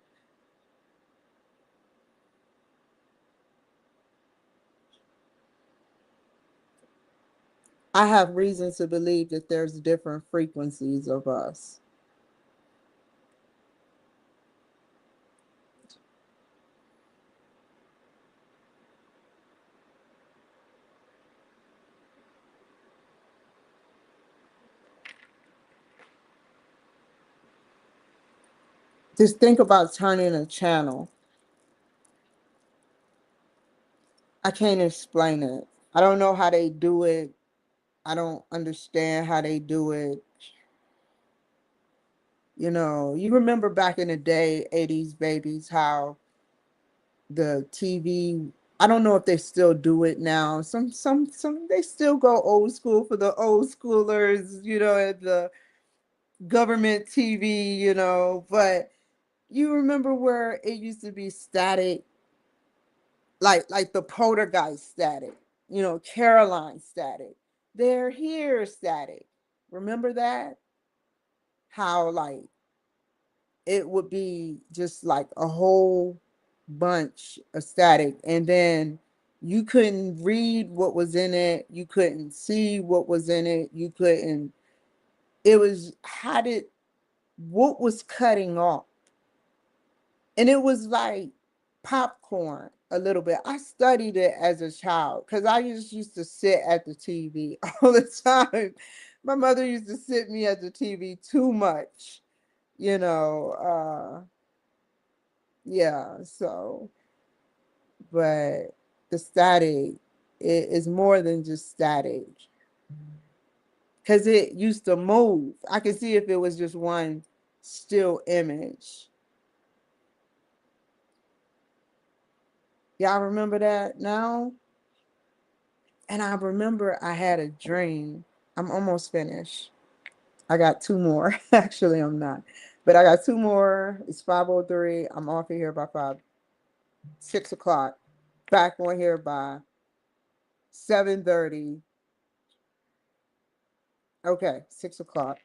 I have reason to believe that there's different frequencies of us. Just think about turning a channel. I can't explain it. I don't know how they do it. I don't understand how they do it. You know, you remember back in the day, 80s babies, how the TV, I don't know if they still do it now. Some they still go old school for the old schoolers, you know, at the government TV, you know, but you remember where it used to be static, like the poltergeist static, you know, Caroline static. They're here static. Remember that? How like it would be just like a whole bunch of static, and then you couldn't read what was in it, you couldn't see what was in it, you couldn't, it was how did, what was cutting off, and it was like popcorn a little bit. I studied it as a child because I just used to sit at the TV all the time. My mother used to sit me at the TV too much, you know. Yeah, so, but the static is more than just static because it used to move. I could see if it was just one still image. Y'all remember that now? And I remember I had a dream. I'm almost finished. I got two more. Actually, I'm not. But I got two more. It's 5:03. I'm off of here by 6 o'clock. Back on here by 7:30. Okay, 6 o'clock.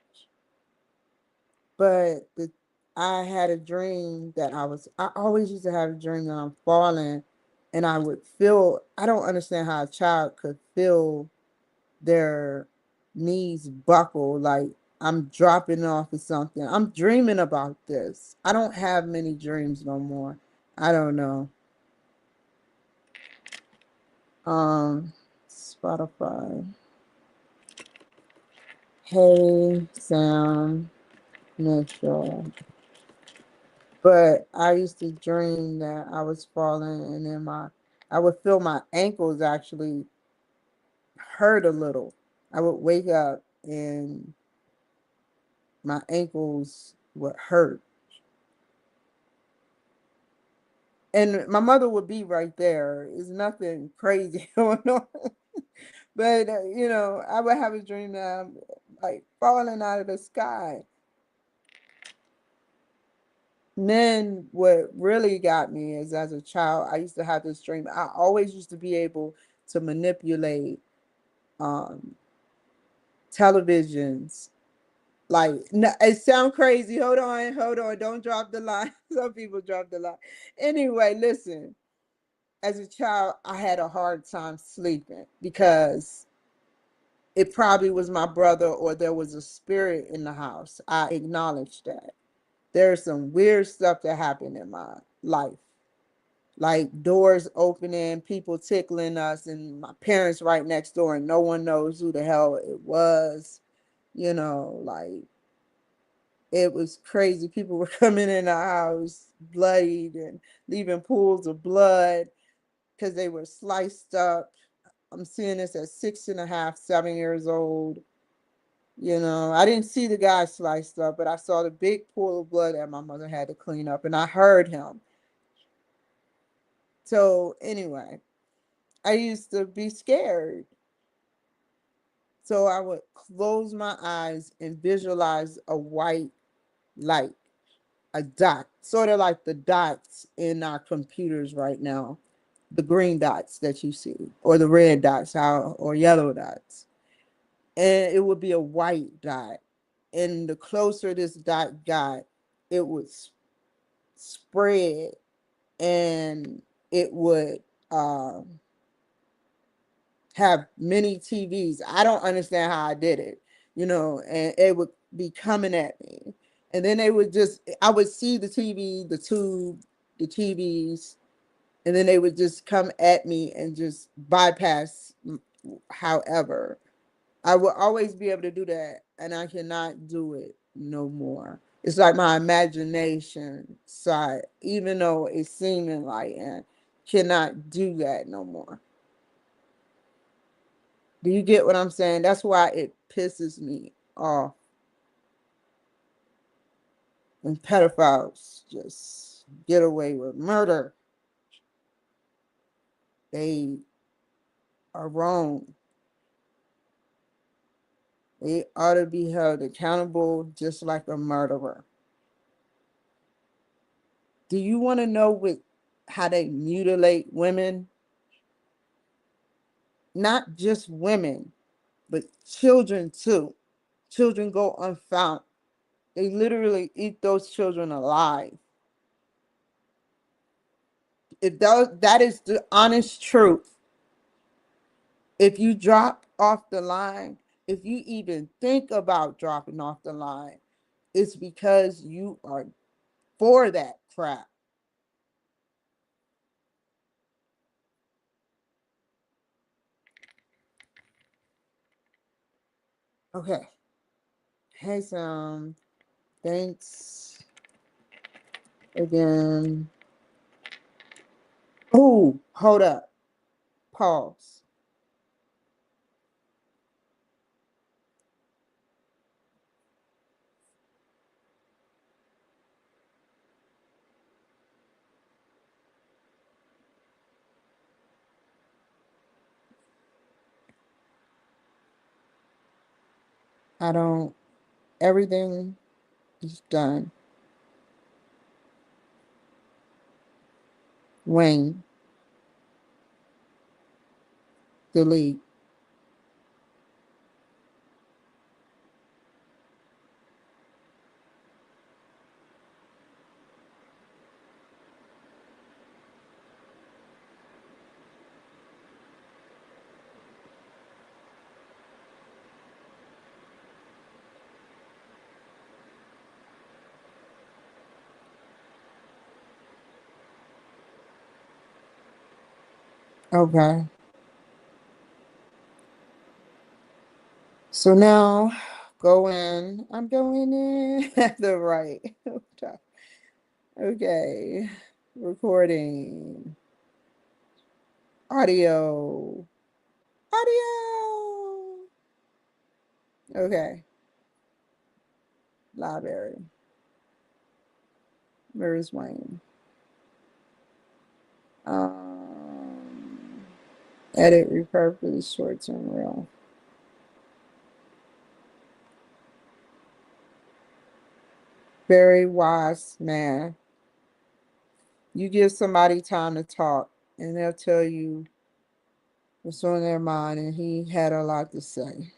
But I had a dream that I always used to have a dream that I'm falling and I would feel, I don't understand how a child could feel their knees buckle, like I'm dropping off of something. I'm dreaming about this. I don't have many dreams no more. I don't know. Spotify. Hey Sam Mitchell. But I used to dream that I was falling and then I would feel my ankles actually hurt a little. I would wake up and my ankles would hurt. And my mother would be right there. It's nothing crazy going on. But, you know, I would have a dream that I'm like falling out of the sky. And then what really got me is as a child, I used to have this dream. I always used to be able to manipulate um, televisions. Like, it sounds crazy. Hold on. Don't drop the line. Some people drop the line. Anyway, listen. As a child, I had a hard time sleeping because it probably was my brother or there was a spirit in the house. I acknowledge that. There's some weird stuff that happened in my life, like doors opening, people tickling us, and my parents right next door, and no one knows who the hell it was. You know, like it was crazy. People were coming in the house bloodied and leaving pools of blood because they were sliced up. I'm seeing this at 6.5, 7 years old. You know, I didn't see the guy sliced up, but I saw the big pool of blood that my mother had to clean up, and I heard him. So, anyway, I used to be scared. So I would close my eyes and visualize a white light, a dot, sort of like the dots in our computers right now, the green dots that you see, or the red dots, or yellow dots. And it would be a white dot. And the closer this dot got, it would spread, and it would have many TVs. I don't understand how I did it, and it would be coming at me. And then I would see the TV, the tube, the TVs, and then they would just come at me and just bypass. However, I will always be able to do that, and I cannot do it no more. It's like my imagination side, even though it's seeming like, cannot do that no more. Do you get what I'm saying? That's why it pisses me off. And pedophiles just get away with murder. They are wrong. They ought to be held accountable just like a murderer. Do you want to know how they mutilate women? Not just women, but children too. Children go unfound. They literally eat those children alive. If that is the honest truth, if you drop off the line, if you even think about dropping off the line, it's because you are for that crap. Okay. Hey, Sam. Thanks again. Oh, hold up. Pause. I don't, everything is done. Wayne, delete. Okay. So now go in. I'm going in at the right. Okay. Recording. Audio. Audio. Okay. Library. Where's Wayne? Um, Edit, repurpose, short term reel. Very wise man. You give somebody time to talk, and they'll tell you what's on their mind, and he had a lot to say.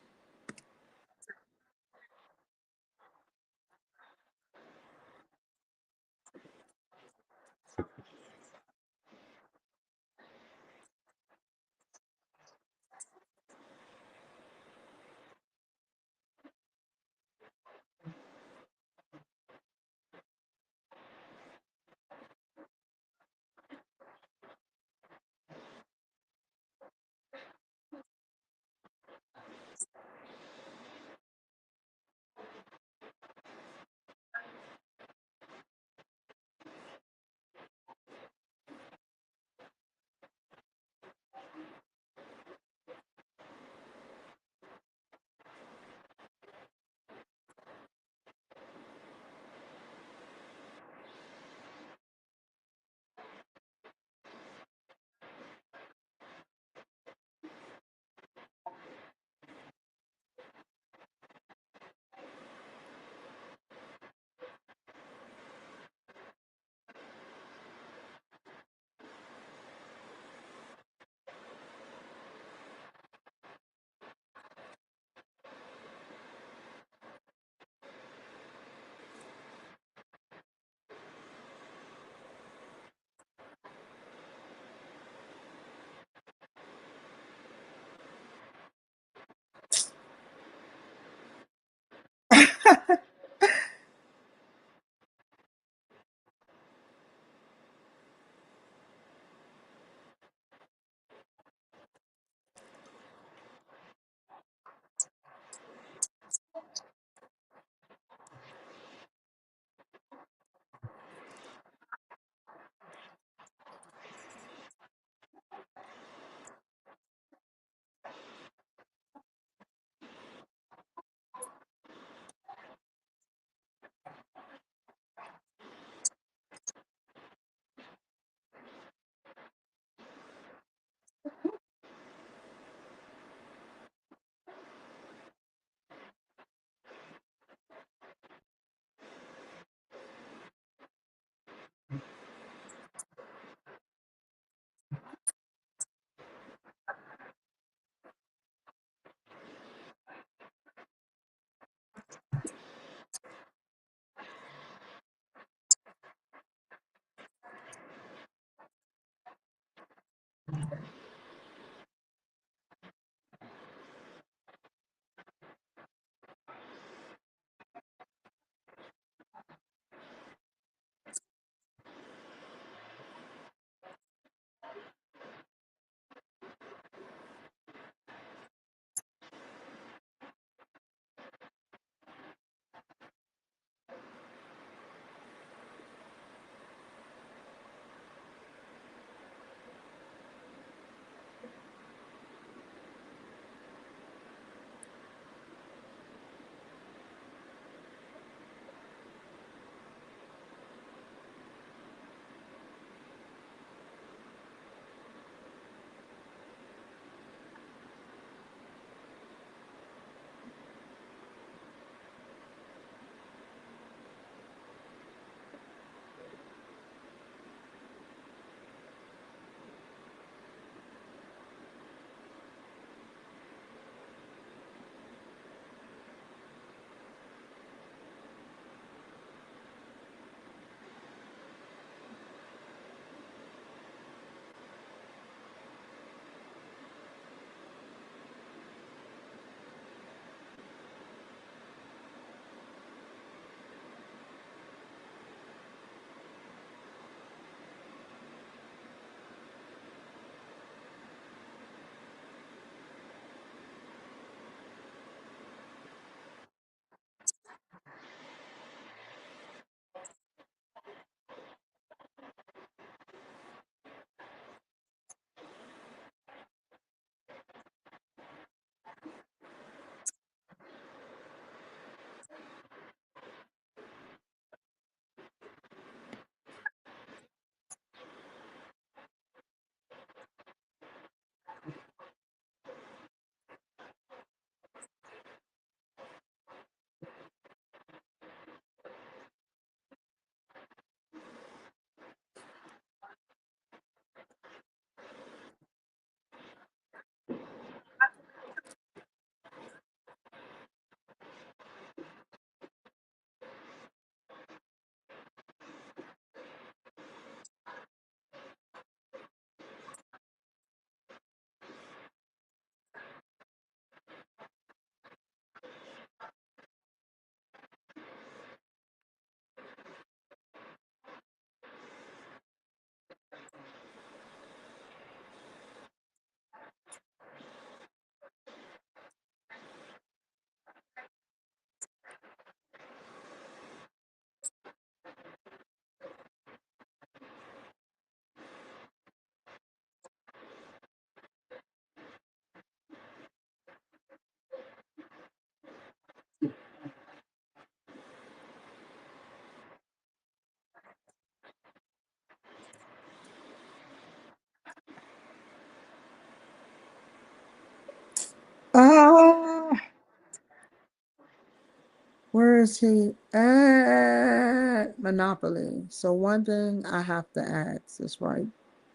Where is he at? Monopoly. So one thing I have to ask is right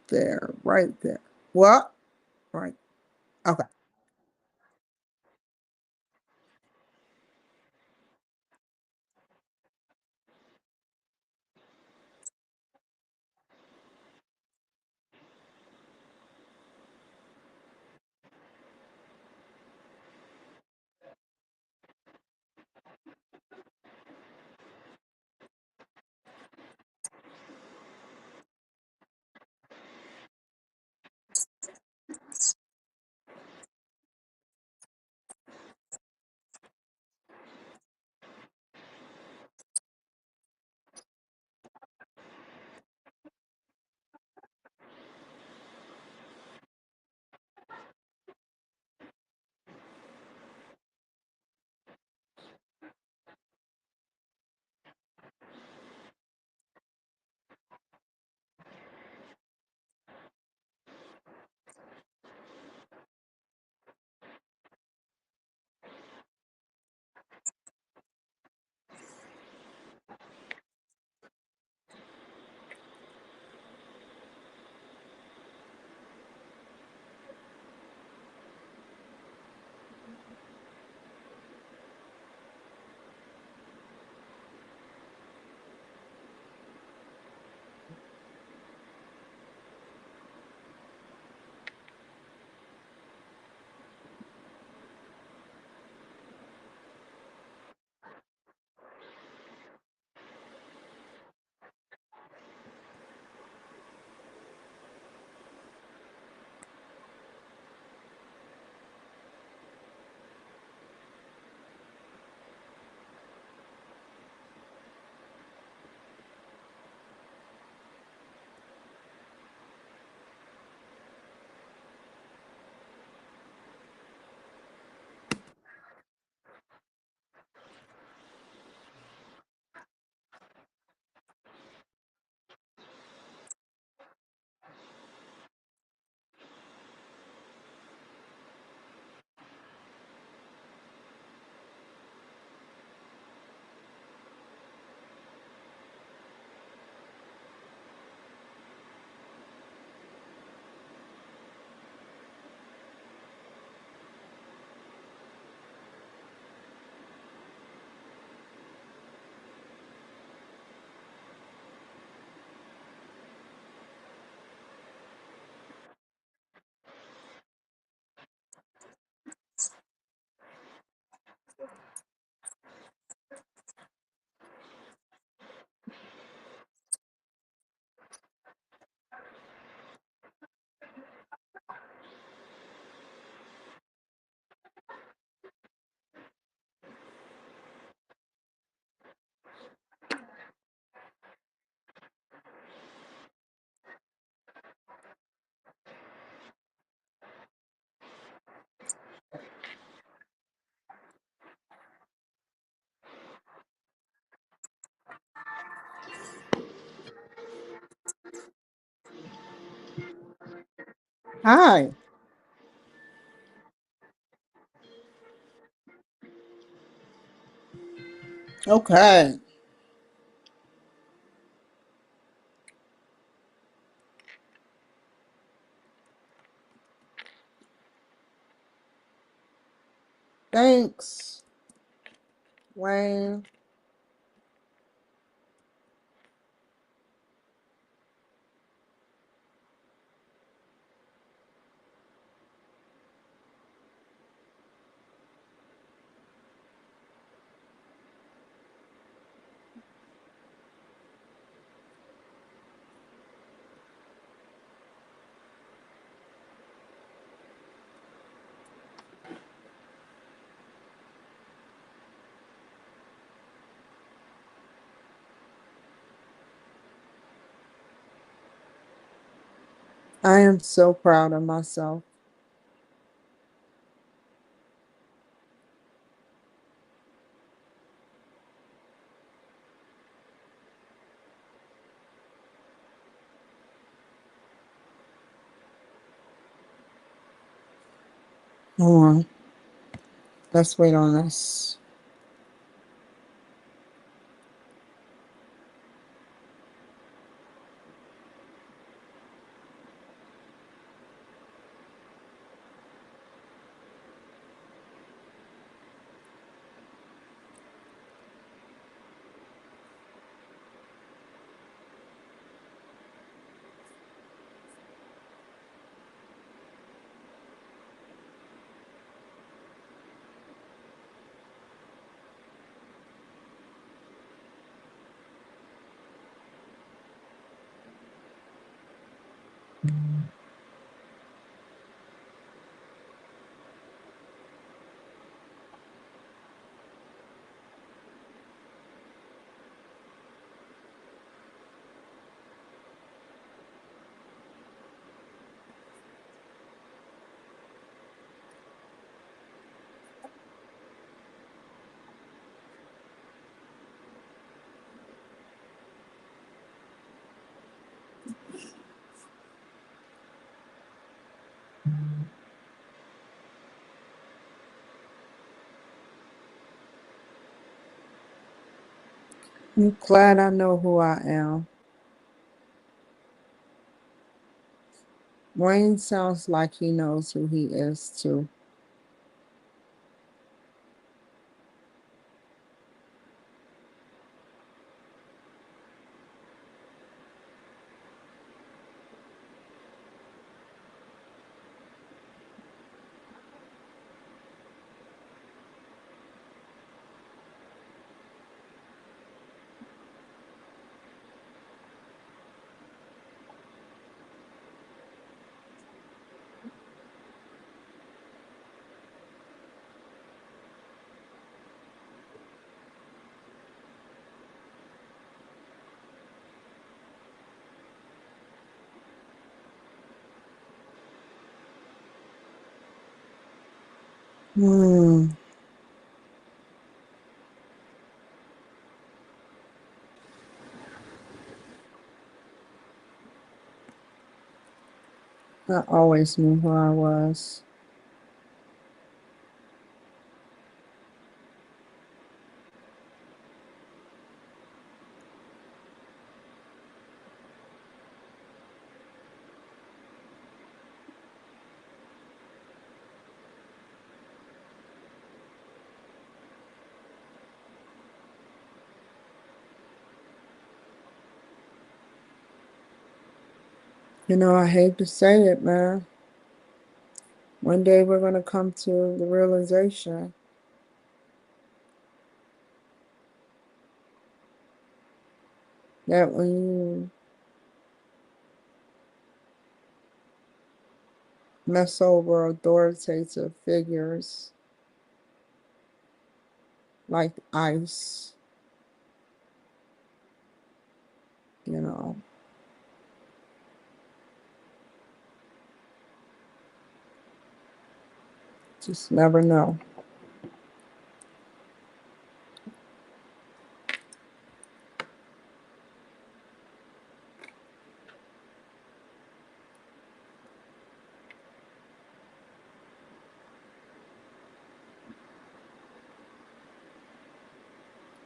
there, right there. What? Right. Okay. Hi. Okay. Thanks, Wayne. I am so proud of myself. Hold on. Let's wait on this. I'm glad I know who I am. Wayne sounds like he knows who he is too. Hmm. I always knew who I was. You know, I hate to say it, man. One day we're going to come to the realization that when you mess over authoritative figures like ICE, you know, just never know.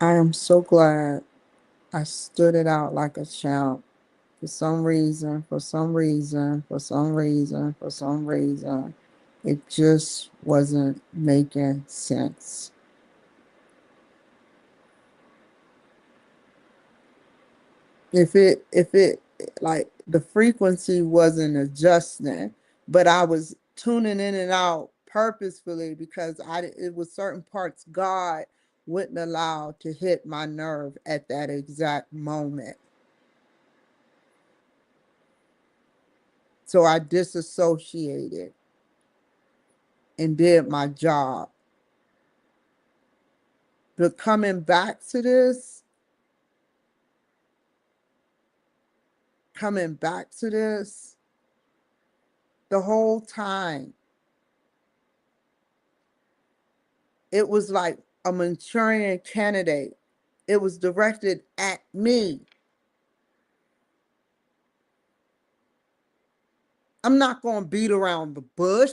I am so glad I stood it out like a champ. For some reason, for some reason, for some reason, for some reason, it just wasn't making sense. If it like the frequency wasn't adjusting, but I was tuning in and out purposefully because it was certain parts God wouldn't allow to hit my nerve at that exact moment. So I disassociated and did my job. But coming back to this, the whole time, it was like a Manchurian candidate. It was directed at me. I'm not going to beat around the bush.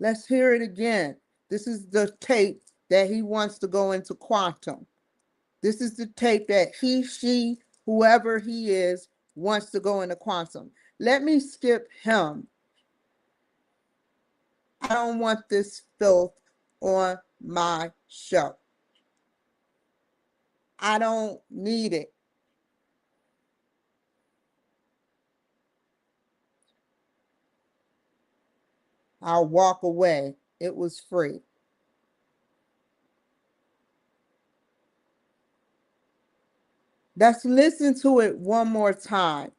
Let's hear it again. This is the tape that he wants to go into quantum. This is the tape that he, she, whoever he is, wants to go into quantum. Let me skip him. I don't want this filth on my show. I don't need it. I'll walk away. It was free. Let's listen to it one more time.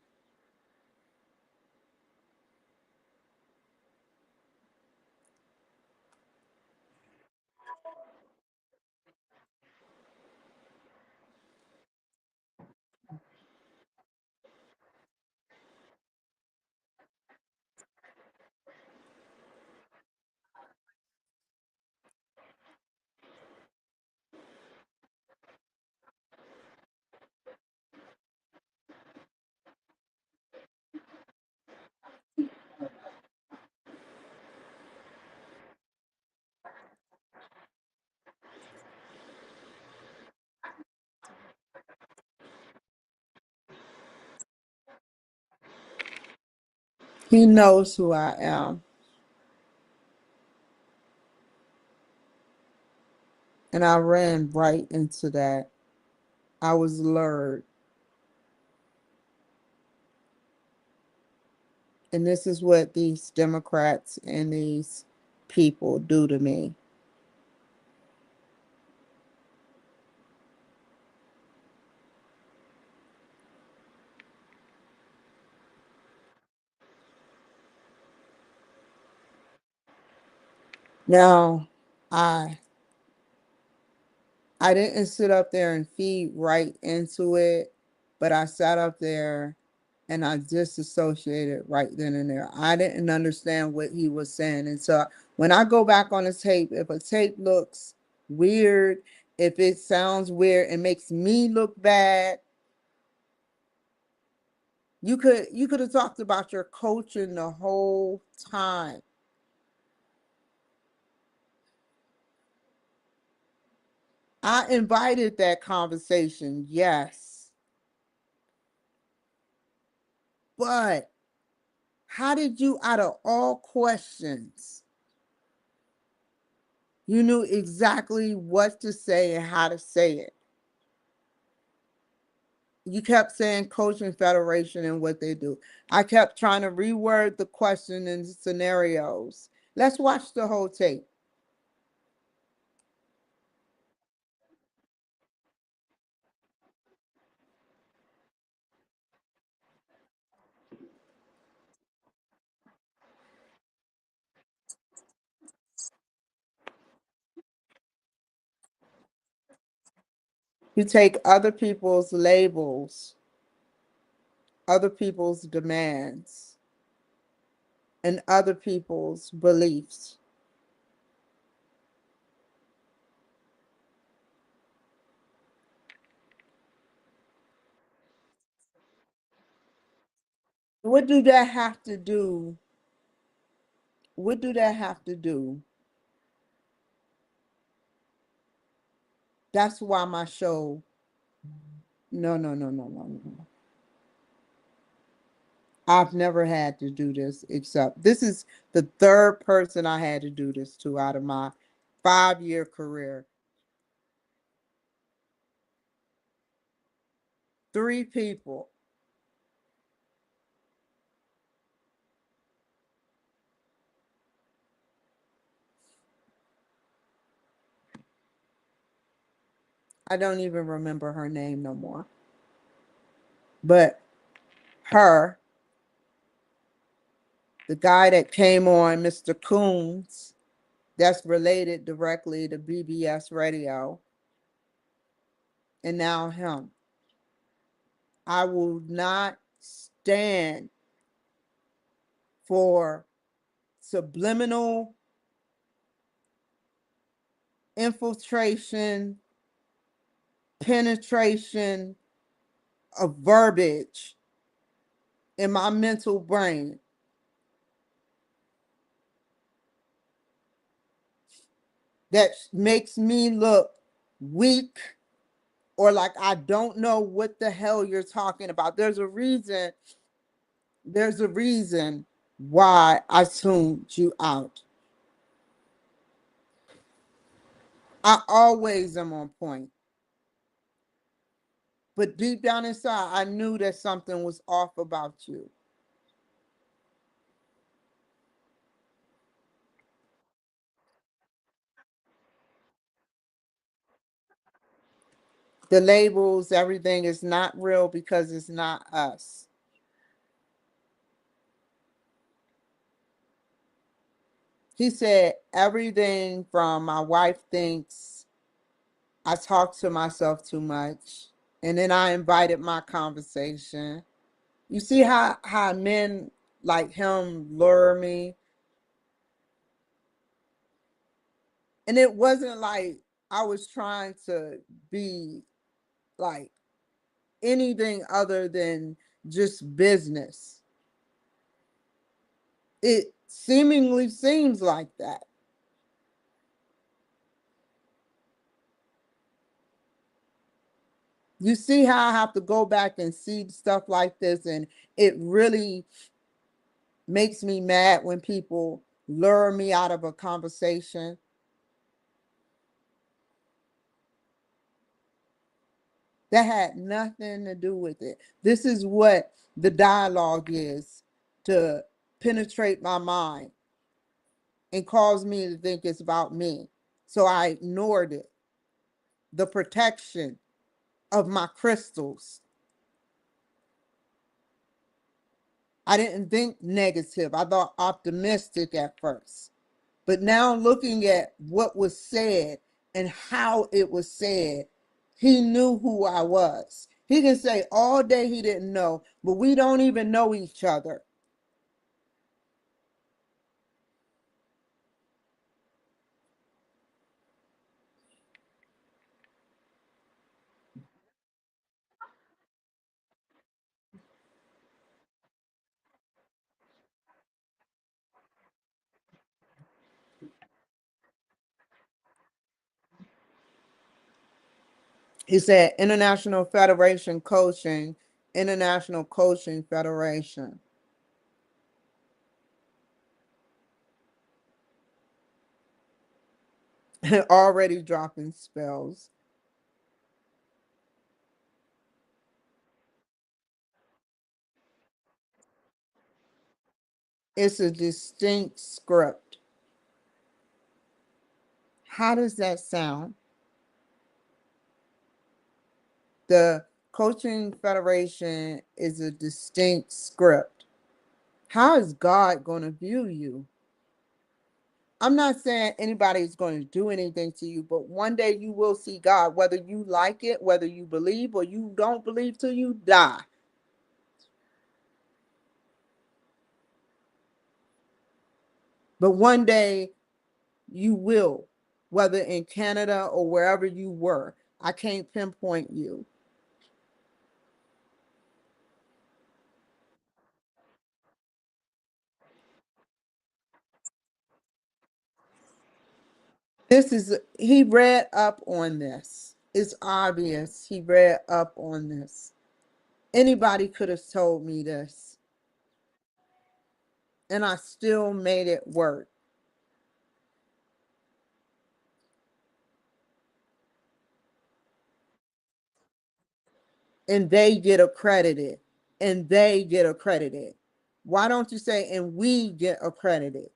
He knows who I am. And I ran right into that. I was lured. And this is what these Democrats and these people do to me. Now, I I didn't sit up there and feed right into it, but I sat up there and I disassociated right then and there. I didn't understand what he was saying. And so when I go back on the tape, if a tape looks weird, if it sounds weird, it makes me look bad. You could have talked about your coaching the whole time. I invited that conversation, yes. But how did you, out of all questions, you knew exactly what to say and how to say it? You kept saying coaching federation and what they do. I kept trying to reword the question in scenarios. Let's watch the whole tape. You take other people's labels, other people's demands, and other people's beliefs. What do that have to do? What do that have to do? That's why my show, no, no, no, no, no, no. I've never had to do this except this is the third person I had to do this to out of my 5 year career. Three people. I don't even remember her name no more. But her, the guy that came on, Mr. Coons, that's related directly to BBS Radio, and now him. I will not stand for subliminal infiltration, penetration of verbiage in my mental brain that makes me look weak or like I don't know what the hell you're talking about. There's a reason why I tuned you out. I always am on point. But deep down inside, I knew that something was off about you. The labels, everything is not real because it's not us. He said everything from my wife thinks I talk to myself too much. And then I invited my conversation. You see how men like him lure me? And it wasn't like I was trying to be like anything other than just business. It seemingly seems like that. You see how I have to go back and see stuff like this, and it really makes me mad when people lure me out of a conversation. That had nothing to do with it. This is what the dialogue is, to penetrate my mind and cause me to think it's about me. So I ignored it. The protection of my crystals. I didn't think negative. I thought optimistic at first. But now looking at what was said and how it was said, he knew who I was. He can say all day he didn't know, but we don't even know each other. He said International Federation Coaching, International Coaching Federation. Already dropping spells. It's a distinct script. How does that sound? The Coaching Federation is a distinct script. How is God going to view you? I'm not saying anybody's going to do anything to you, but one day you will see God, whether you like it, whether you believe or you don't believe till you die. But one day you will, whether in Canada or wherever you were. I can't pinpoint you. He read up on this. It's obvious he read up on this. Anybody could have told me this, and I still made it work. And they get accredited. And they get accredited. Why don't you say, and we get accredited?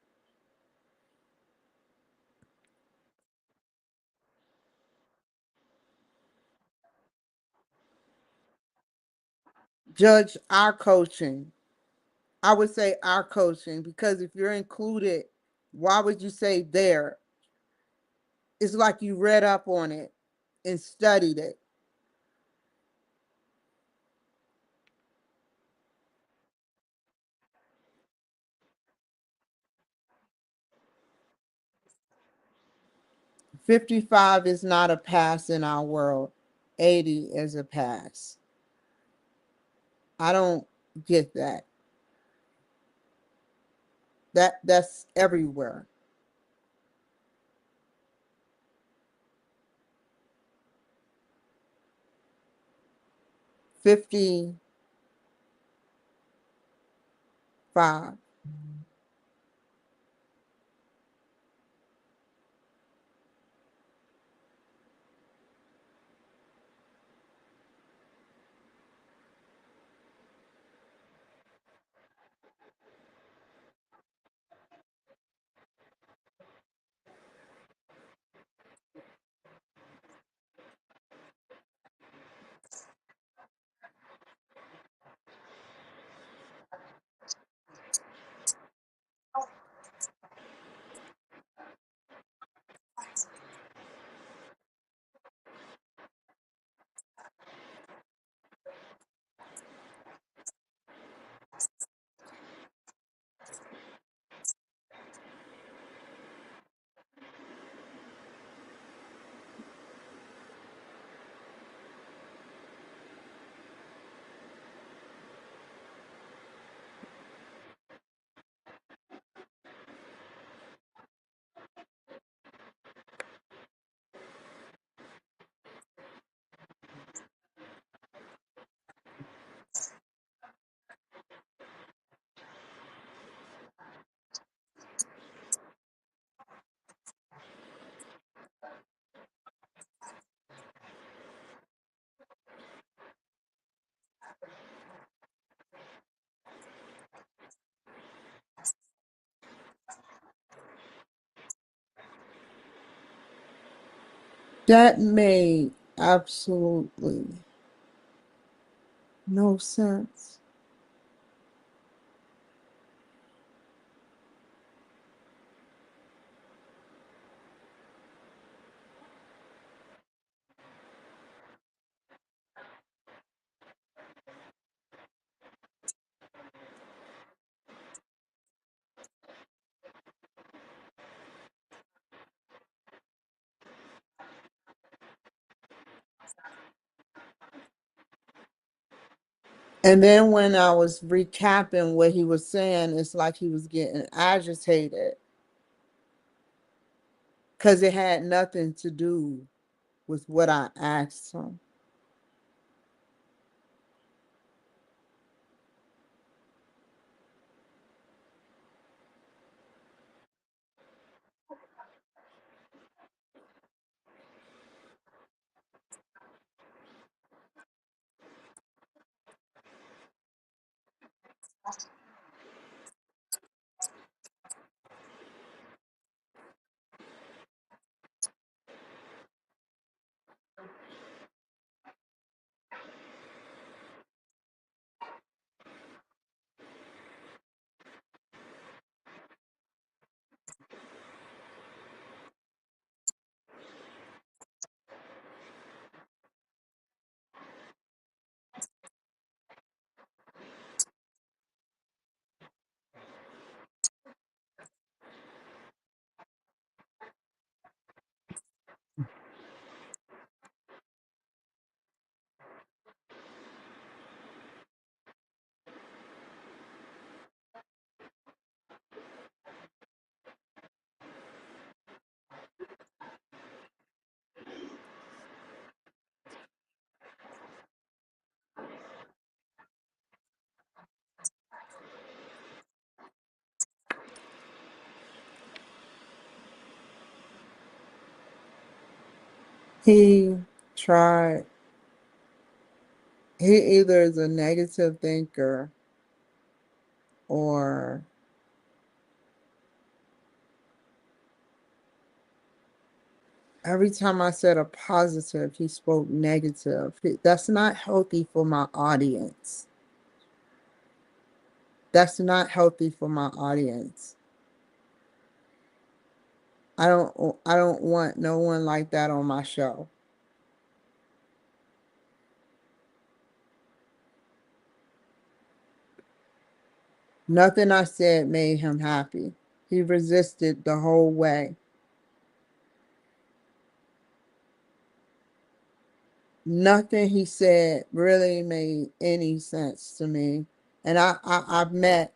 Judge our coaching. I would say our coaching because if you're included, why would you say there? It's like you read up on it and studied it. 55 is not a pass in our world. 80 is a pass. I don't get that. That's everywhere. 55. That made absolutely no sense. And then when I was recapping what he was saying, it's like he was getting agitated because it had nothing to do with what I asked him. He tried, he either is a negative thinker or every time I said a positive, he spoke negative. That's not healthy for my audience. That's not healthy for my audience. I don't want no one like that on my show. Nothing I said made him happy. He resisted the whole way. Nothing he said really made any sense to me. And I've met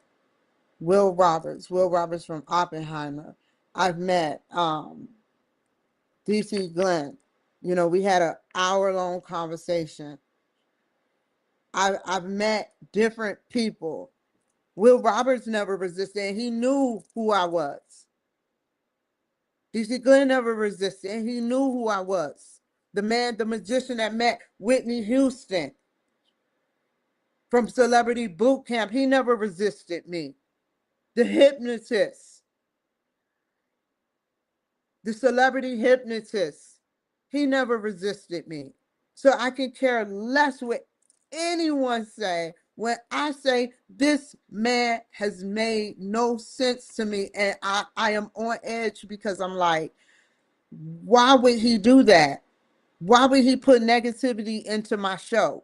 Will Roberts from Oppenheimer. I've met DC Glenn. You know, we had an hour-long conversation. I've met different people. Will Roberts never resisted. He knew who I was. DC Glenn never resisted. He knew who I was. The man, the magician that met Whitney Houston from Celebrity Boot Camp, he never resisted me. The hypnotist, the celebrity hypnotist, he never resisted me. So I can care less what anyone say when I say this man has made no sense to me. And I am on edge because I'm like, why would he do that? Why would he put negativity into my show?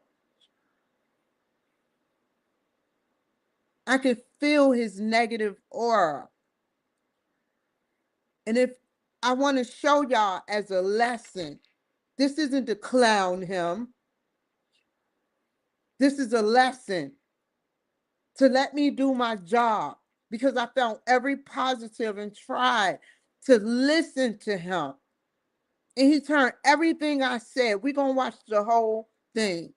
I can feel his negative aura. And if I want to show y'all as a lesson, this isn't to clown him. This is a lesson to let me do my job because I found every positive and tried to listen to him. And he turned everything I said. We're going to watch the whole thing.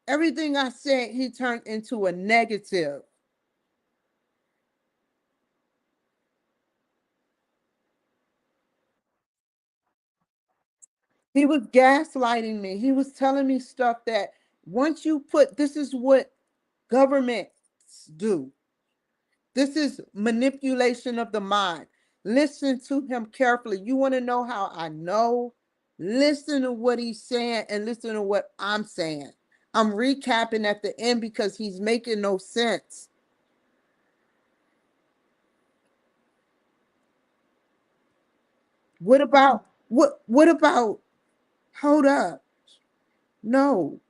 Everything I said, he turned into a negative. He was gaslighting me. He was telling me stuff that once you put, this is what governments do. This is manipulation of the mind. Listen to him carefully. You want to know how I know? Listen to what he's saying and listen to what I'm saying. I'm recapping at the end because he's making no sense. What about hold up? No.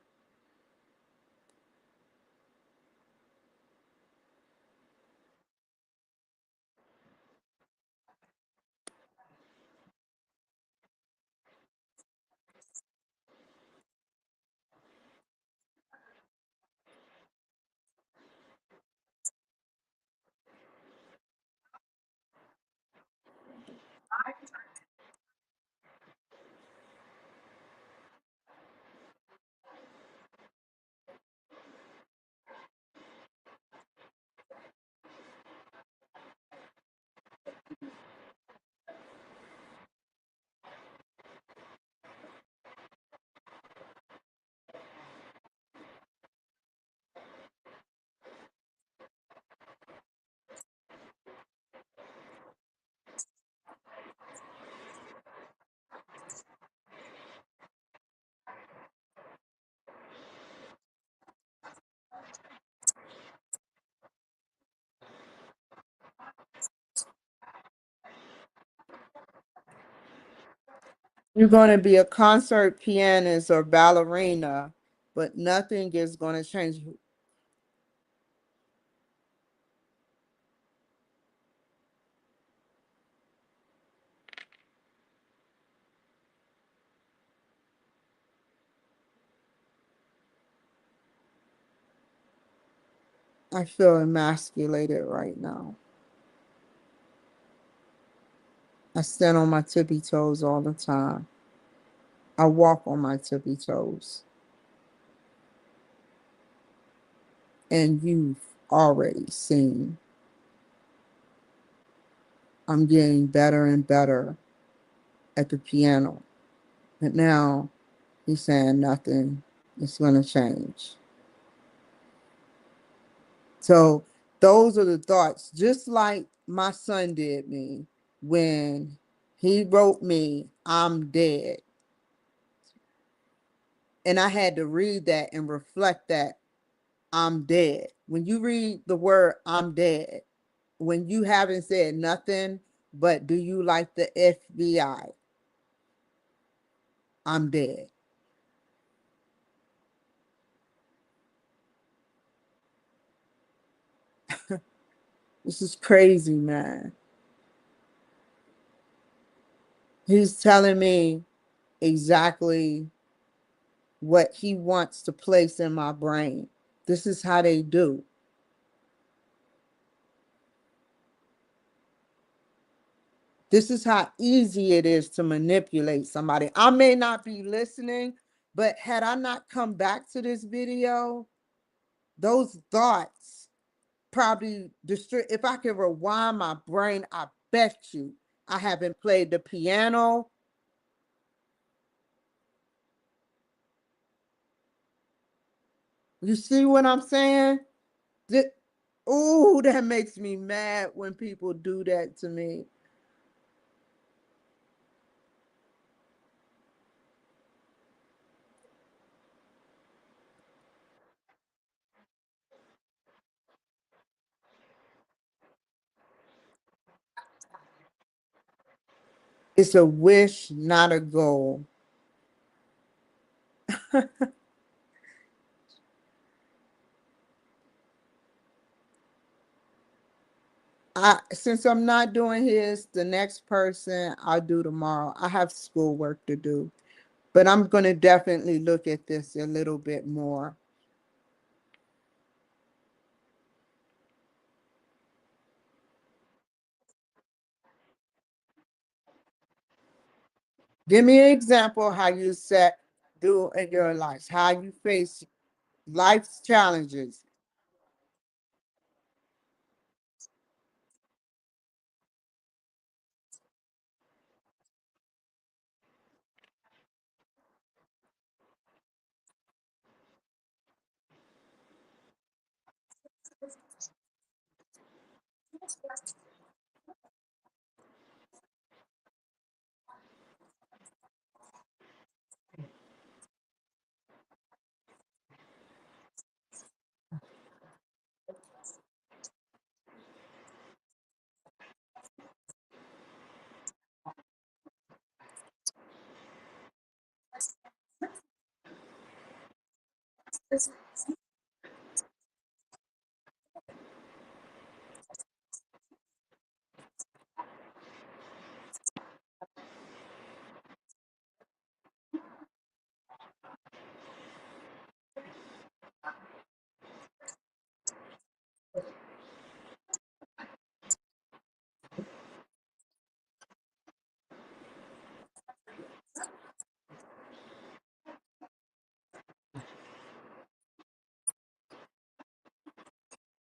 You're going to be a concert pianist or ballerina, but nothing is going to change. I feel emasculated right now. I stand on my tippy toes all the time. I walk on my tippy toes. And you've already seen I'm getting better and better at the piano. But now he's saying nothing is going to change. So those are the thoughts, just like my son did me when he wrote me, I'm dead. And I had to read that and reflect that I'm dead. When you read the word I'm dead, when you haven't said nothing, but do you like the FBI? I'm dead. This is crazy, man. He's telling me exactly what he wants to place in my brain. This is how they do. This is how easy it is to manipulate somebody. I may not be listening, but had I not come back to this video, those thoughts probably destroy. If I can rewind my brain, I bet you I haven't played the piano. You see what I'm saying? Oh, that makes me mad when people do that to me. It's a wish, not a goal. Since I'm not doing his, the next person I'll do tomorrow. I have schoolwork to do, but I'm going to definitely look at this a little bit more. Give me an example how you set do in your life, how you face life's challenges.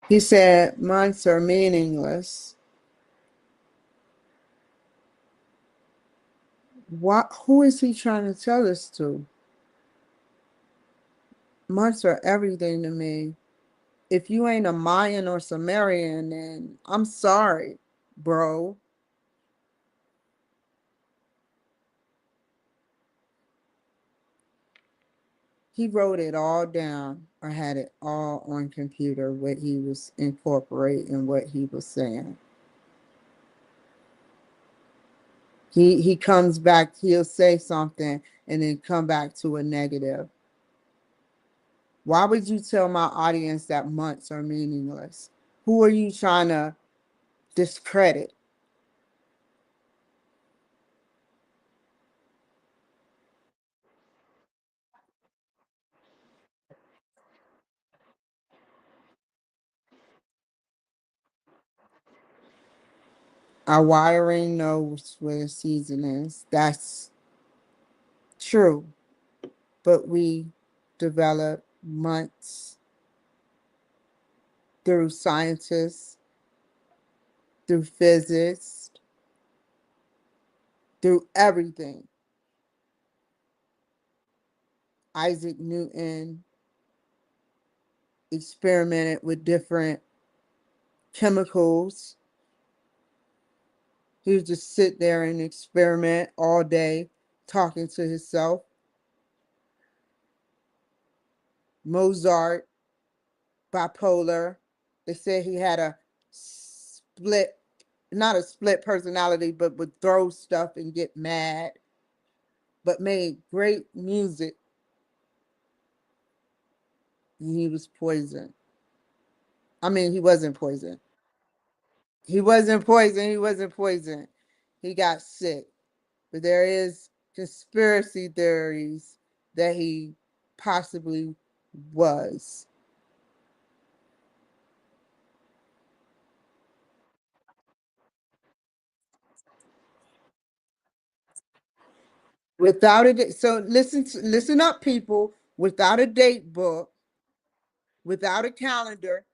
He said months are meaningless. What? Who is he trying to tell this to? Months are everything to me. If you ain't a Mayan or Sumerian, then I'm sorry, bro. He wrote it all down or had it all on computer, what he was incorporating, what he was saying. He comes back, he'll say something and then come back to a negative. Why would you tell my audience that months are meaningless? Who are you trying to discredit? Our wiring knows what a season is. That's true. But we develop months through scientists, through physics, through everything. Isaac Newton experimented with different chemicals. He would just sit there and experiment all day, talking to himself. Mozart, bipolar. They said he had a split, not a split personality, but would throw stuff and get mad, but made great music. And he was poisoned. I mean, he wasn't poisoned. He wasn't poisoned. He wasn't poisoned. He got sick. But there is conspiracy theories that he possibly was. Without a so listen up, people. Without a date book, without a calendar,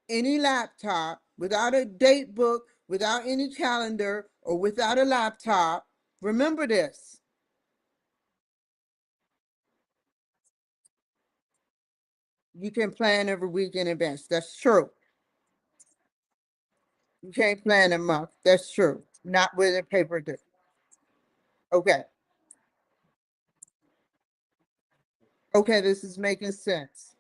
any laptop, without a date book, without any calendar, or without a laptop, remember this. You can plan every week in advance. That's true. You can't plan a month. That's true. Not with a paper. Okay. Okay, this is making sense.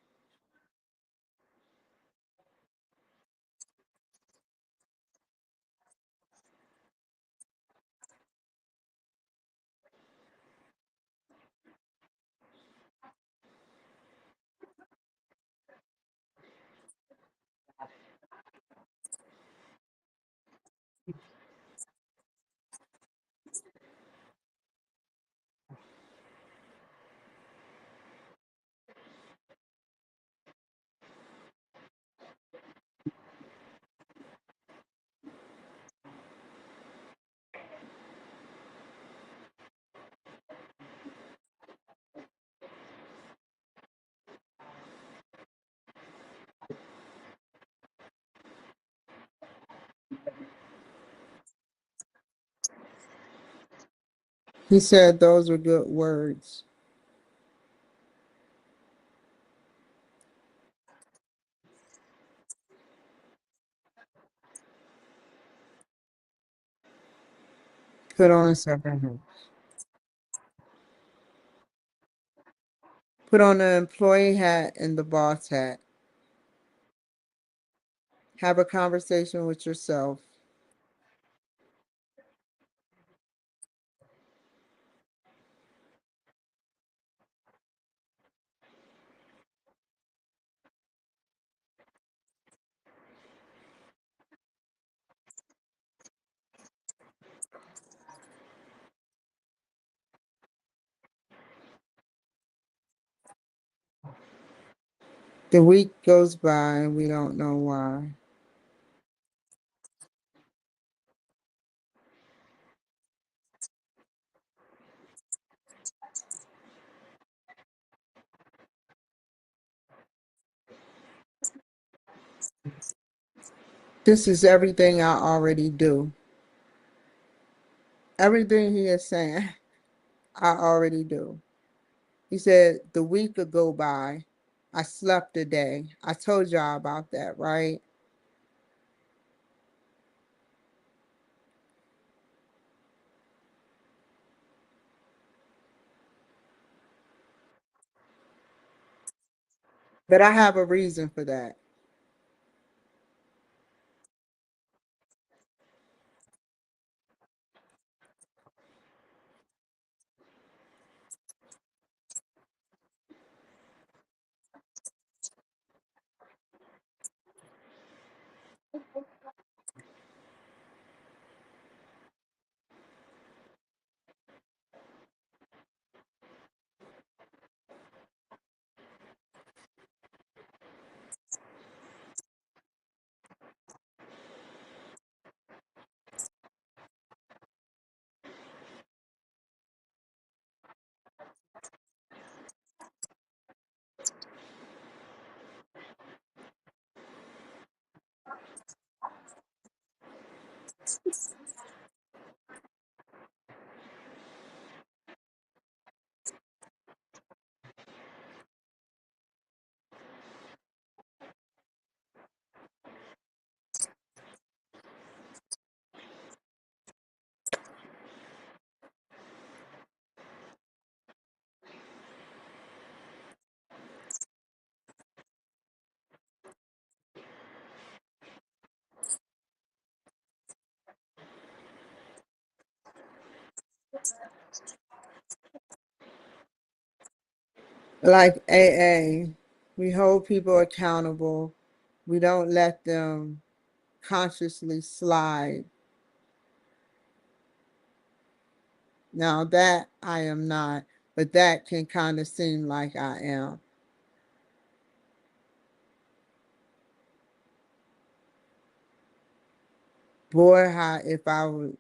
He said those were good words. Put on a second hat. Put on the employee hat and the boss hat. Have a conversation with yourself. The week goes by and we don't know why. This is everything I already do. Everything he is saying, I already do. He said the week would go by. I slept a day. I told y'all about that, right? But I have a reason for that. Like AA, we hold people accountable. We don't let them consciously slide. Now that I am not, but that can kind of seem like I am. Boy, how if I would,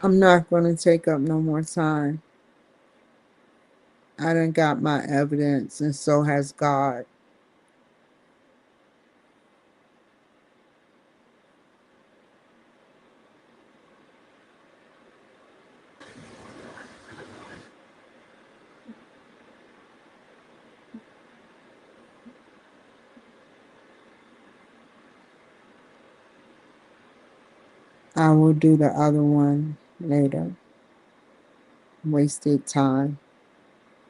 I'm not going to take up no more time. I done got my evidence, and so has God. I will do the other one later. Wasted time.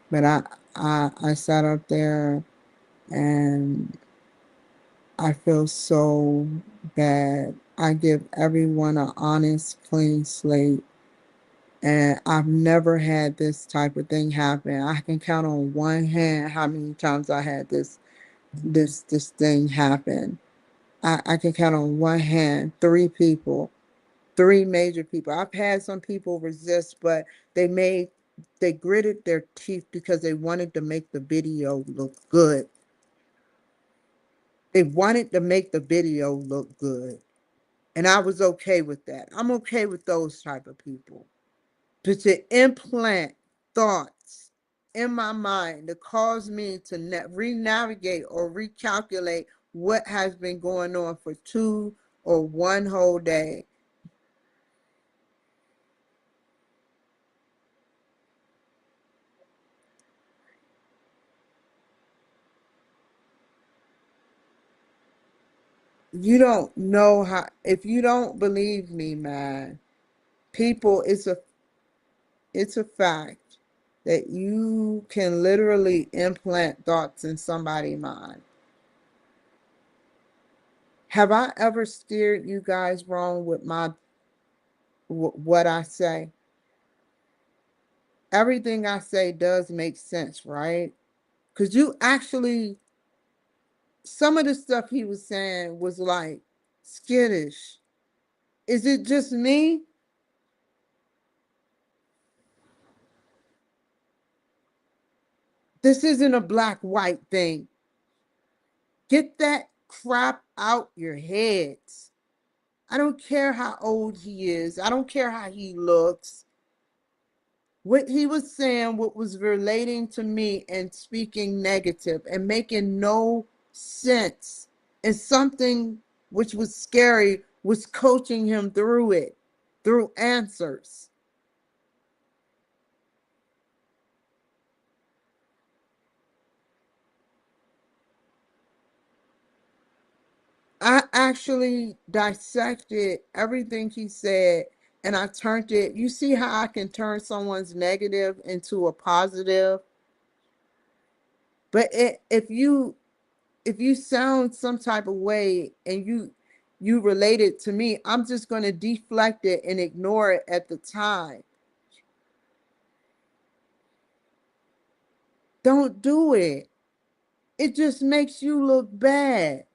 But I sat up there and I feel so bad. I give everyone an honest, clean slate. And I've never had this type of thing happen. I can count on one hand how many times I had this thing happen. I can count on one hand, three people, three major people. I've had some people resist, but they made they gritted their teeth because they wanted to make the video look good. They wanted to make the video look good. And I was okay with that. I'm okay with those type of people. But to implant thoughts in my mind to cause me to re-navigate or recalculate what has been going on for 2 or 1 whole day. You don't know how, if you don't believe me, man, people, it's a fact that you can literally implant thoughts in somebody's mind. Have I ever steered you guys wrong with my what I say? Everything I say does make sense, right? Because you actually, some of the stuff he was saying was like skittish. Is it just me? This isn't a black white thing. Get that crap out your heads. I don't care how old he is. I don't care how he looks. What he was saying, what was relating to me and speaking negative and making no sense, and something which was scary was coaching him through it, through answers. I actually dissected everything he said and I turned it. You see how I can turn someone's negative into a positive? But if you sound some type of way and you relate it to me, I'm just going to deflect it and ignore it at the time. Don't do it. It just makes you look bad.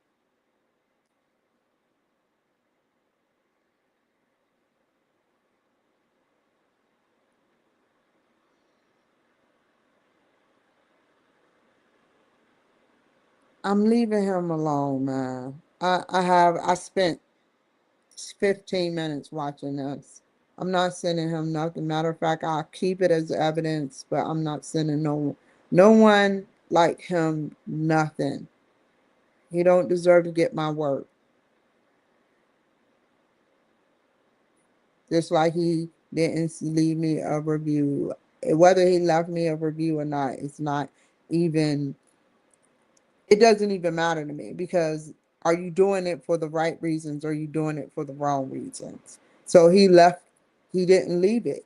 I'm leaving him alone, man. I spent 15 minutes watching this. I'm not sending him nothing. Matter of fact, I'll keep it as evidence, but I'm not sending no one like him nothing. He don't deserve to get my work. Just like he didn't leave me a review. Whether he left me a review or not, it's not even, it doesn't even matter to me because Are you doing it for the right reasons, or are you doing it for the wrong reasons? So he left, he didn't leave it.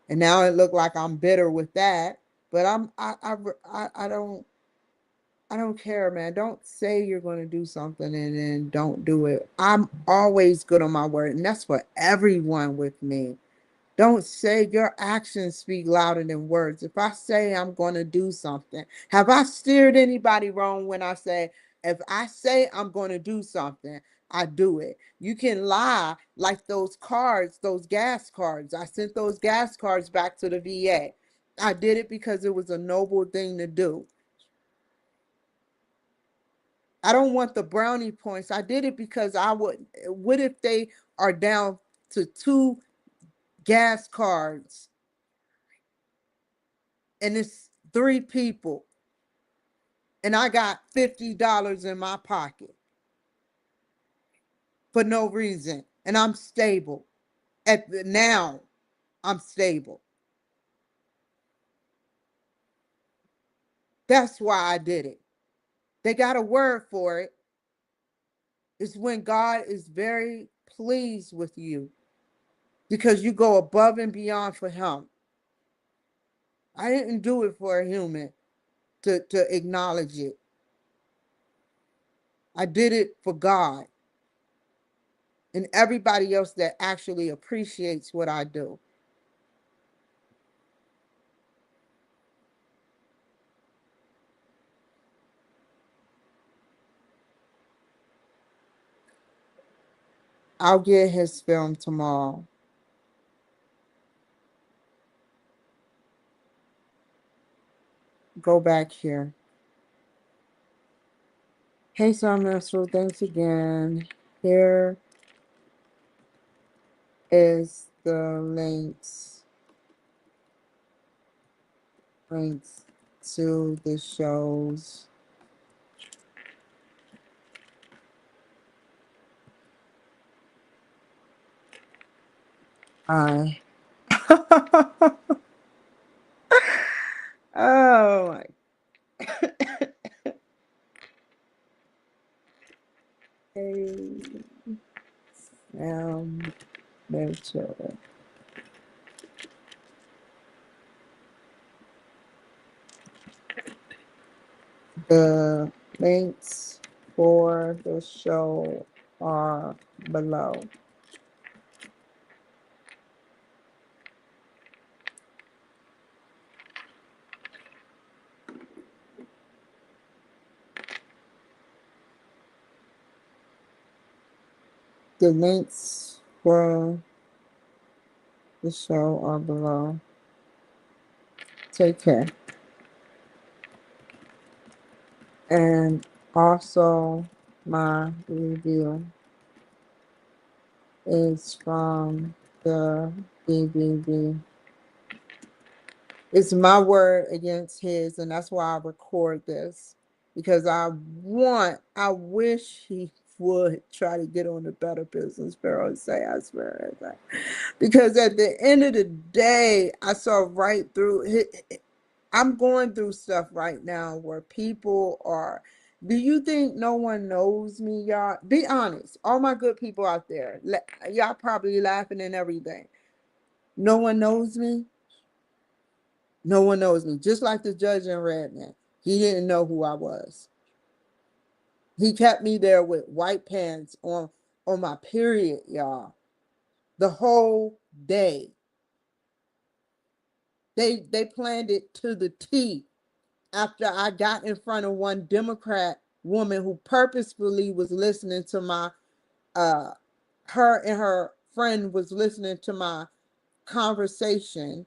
And now it looked like I'm bitter with that, but I don't care, man. Don't say you're going to do something and then don't do it. I'm always good on my word, and that's for everyone with me. Don't say, your actions speak louder than words. If I say I'm going to do something, have I steered anybody wrong when I say, if I say I'm going to do something, I do it? You can lie like those cards, those gas cards. I sent those gas cards back to the VA. I did it because it was a noble thing to do. I don't want the brownie points. I did it because I would. What if they are down to two gas cards and it's three people and I got $50 in my pocket for no reason, and I'm stable. Now I'm stable. That's why I did it. They got a word for it. It's when God is very pleased with you because you go above and beyond for him. I didn't do it for a human to acknowledge it. I did it for God and everybody else that actually appreciates what I do. I'll get his film tomorrow. Go back here. Hey, Summer, so thanks again. Here is the links to the shows. I oh my hey Mitchell. The links for the show are below. The links for the show are below. Take care. And also, my review is from the BBB. It's my word against his, and that's why I record this, because I wish he would try to get on the Better Business Bureau and say, I swear, because at the end of the day, I saw right through it. I'm going through stuff right now where people are. Do you think no one knows me, y'all? Be honest. All my good people out there, y'all probably laughing and everything. No one knows me. No one knows me. Just like the judge in Redman. He didn't know who I was. He kept me there with white pants on my period, y'all. The whole day. They planned it to the T after I got in front of one Democrat woman who purposefully was listening to my her and her friend was listening to my conversation,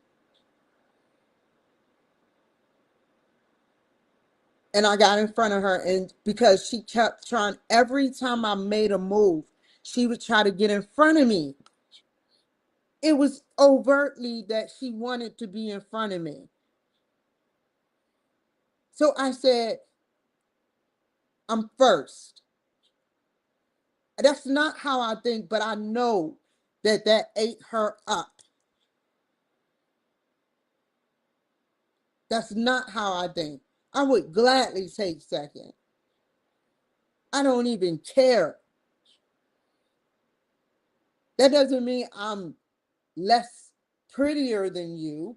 and I got in front of her, and because she kept trying, every time I made a move, she would try to get in front of me. It was overtly that she wanted to be in front of me. So I said, I'm first. That's not how I think, but I know that ate her up. That's not how I think. I would gladly take second. I don't even care. That doesn't mean I'm less prettier than you.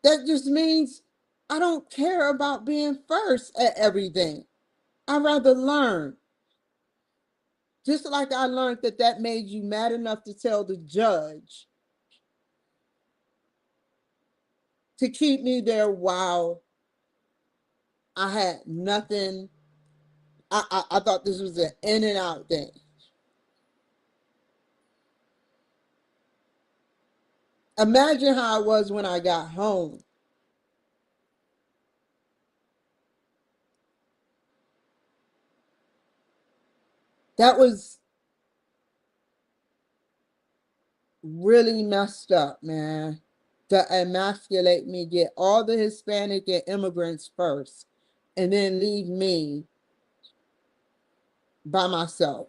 That just means I don't care about being first at everything. I rather learn. Just like I learned that that made you mad enough to tell the judge to keep me there while I had nothing. I thought this was an in and out thing. Imagine how I was when I got home. That was really messed up, man. To emasculate me, get all the Hispanic and immigrants first, and then leave me by myself.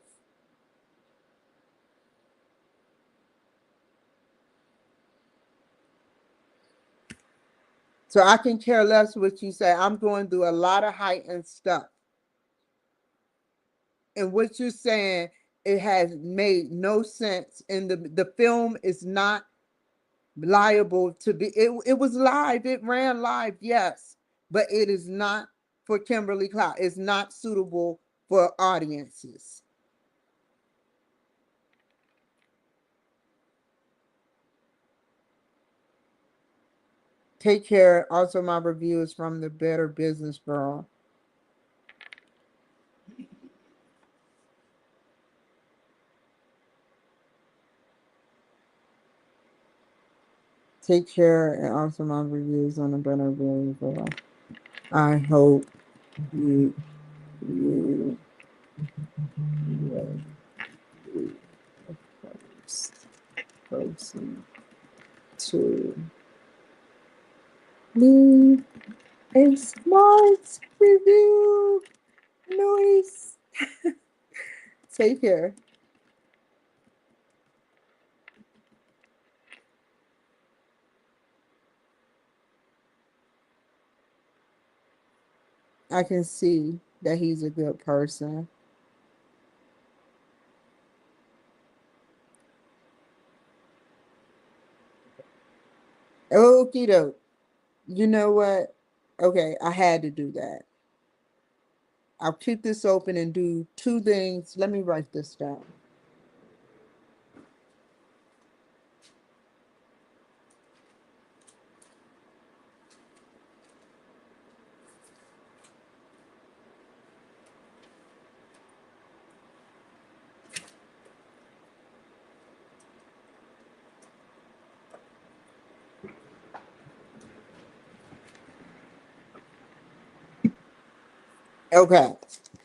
So I can care less what you say. I'm going through a lot of heightened stuff. And what you're saying, it has made no sense. And the film is not liable to be, it was live, it ran live, yes, but it is not for Kimberly Cloud. It's not suitable for audiences. Take care. Also, my review is from the Better Business Bureau. Take care, and also my reviews on the Better Business Bureau. I hope you will be the first person to leave a smart review. Noise. Take care. I can see that he's a good person. Okie doke. You know what? Okay, I had to do that. I'll keep this open and do two things. Let me write this down. Okay,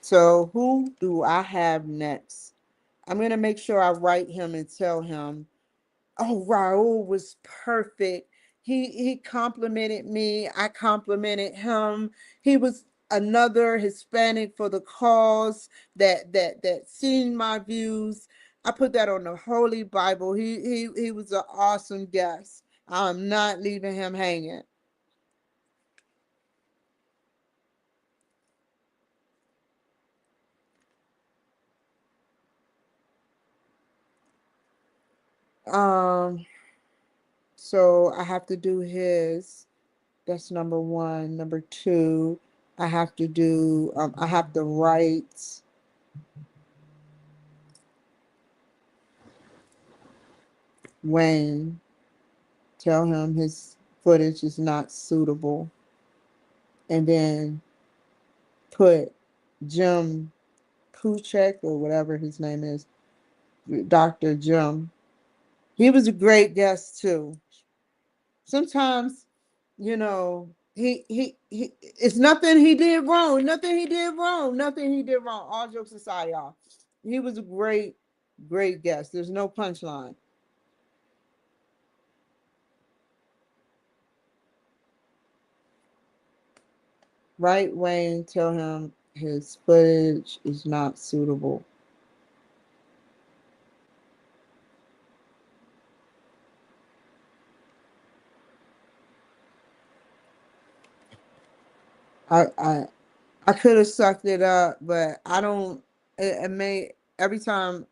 so who do I have next? I'm going to make sure I write him and tell him, oh, Raul was perfect. He complimented me. I complimented him. He was another Hispanic for the cause that seen my views. I put that on the Holy Bible. He was an awesome guest. I'm not leaving him hanging. Um, so I have to do his. That's number one. Number two, I have to do. I have to write Wayne. Tell him his footage is not suitable, and then put Jim Kuchek or whatever his name is, Dr. Jim. He was a great guest too. Sometimes, he it's nothing he did wrong. Nothing he did wrong. Nothing he did wrong. All jokes aside, y'all. He was a great guest. There's no punchline. Right, Wayne, tell him his footage is not suitable. I I I could have sucked it up, but I don't. It made every time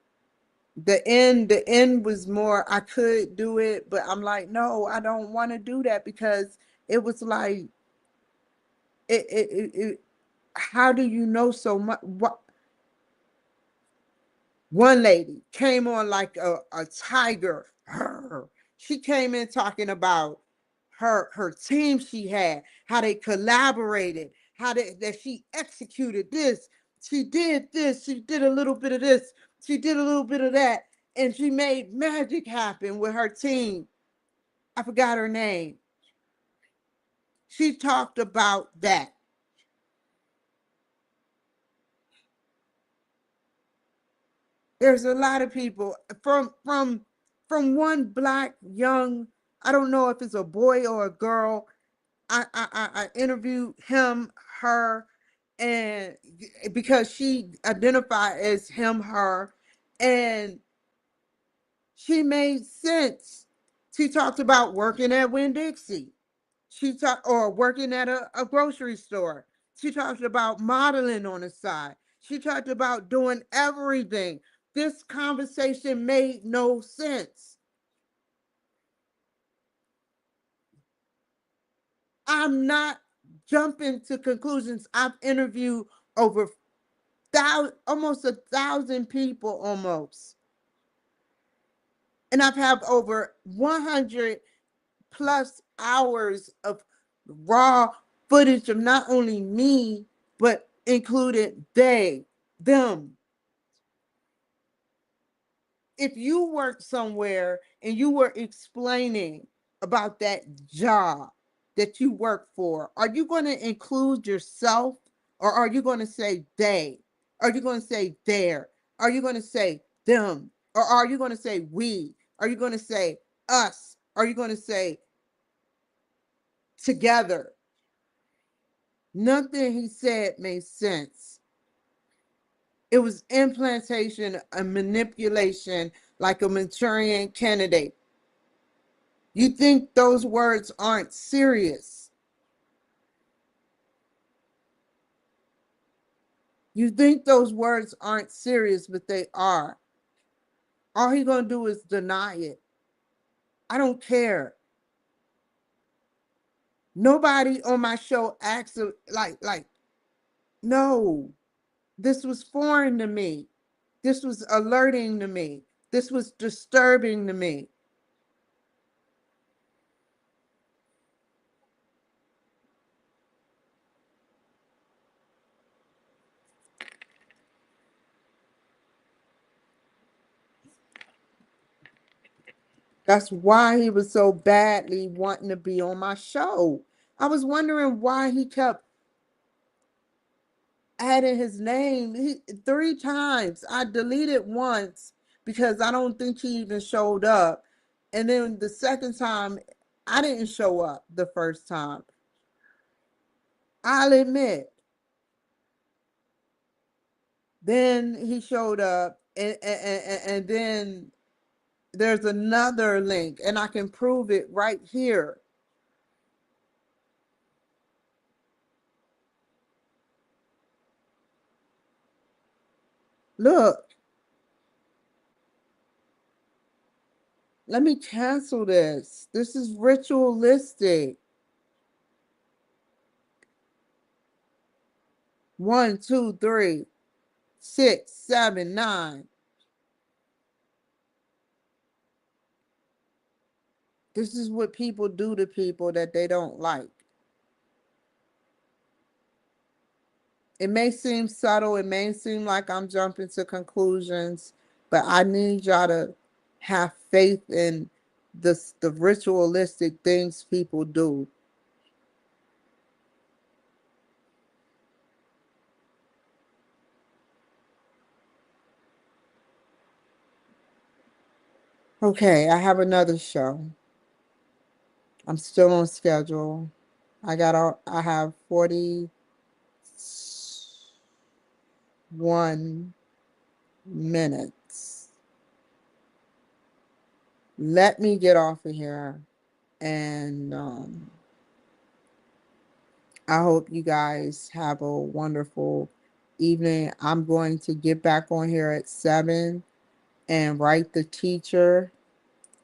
the end was more. I could do it, but I'm like, no, I don't want to do that because it was like it. How do you know so much? What one lady came on like a tiger. She came in talking about her team she had, how they collaborated, how that she executed this, she did this, she did a little bit of this, she did a little bit of that, and she made magic happen with her team. I forgot her name. She talked about that. There's a lot of people from one black young, I don't know if it's a boy or a girl. I interviewed him, her, and because she identified as him, her, and she made sense. She talked about working at Winn-Dixie. She talked or working at a grocery store. She talked about modeling on the side. She talked about doing everything. This conversation made no sense. I'm not jumping to conclusions. I've interviewed over almost 1,000 people almost. And I've had over 100 plus hours of raw footage of not only me, but included them. If you work somewhere and you were explaining about that job that you work for, are you going to include yourself or are you going to say they? Are you going to say there? Are you going to say them? Or are you going to say we? Are you going to say us? Are you going to say together? Nothing he said made sense. It was implantation and manipulation like a Manchurian candidate. You think those words aren't serious. You think those words aren't serious, but they are. All he's going to do is deny it. I don't care. Nobody on my show acts like, no, this was foreign to me. This was alerting to me. This was disturbing to me. That's why he was so badly wanting to be on my show. I was wondering why he kept adding his name 3 times. I deleted once because I don't think he even showed up. And then the second time, I didn't show up the first time. I'll admit. Then he showed up, and then there's another link, and I can prove it right here. Look, let me cancel this. This is ritualistic. 1, 2, 3, 6, 7, 9. This is what people do to people that they don't like. It may seem subtle, it may seem like I'm jumping to conclusions, but I need y'all to have faith in the ritualistic things people do. Okay, I have another show. I'm still on schedule. I have 41 minutes. Let me get off of here and I hope you guys have a wonderful evening. I'm going to get back on here at 7 and write the teacher.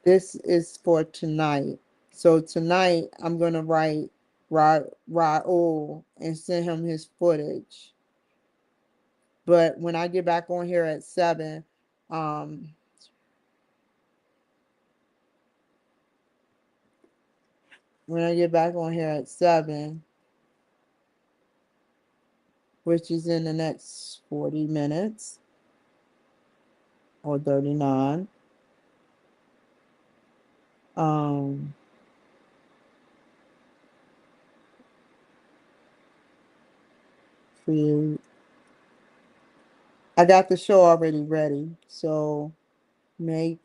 This is for tonight. So tonight I'm going to write Raul and send him his footage. But when I get back on here at 7, um, when I get back on here at 7, which is in the next 40 minutes or 39, um, create. I got the show already ready. So make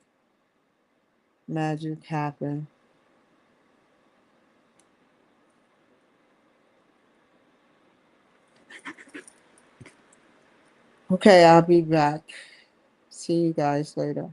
magic happen. Okay, I'll be back. See you guys later.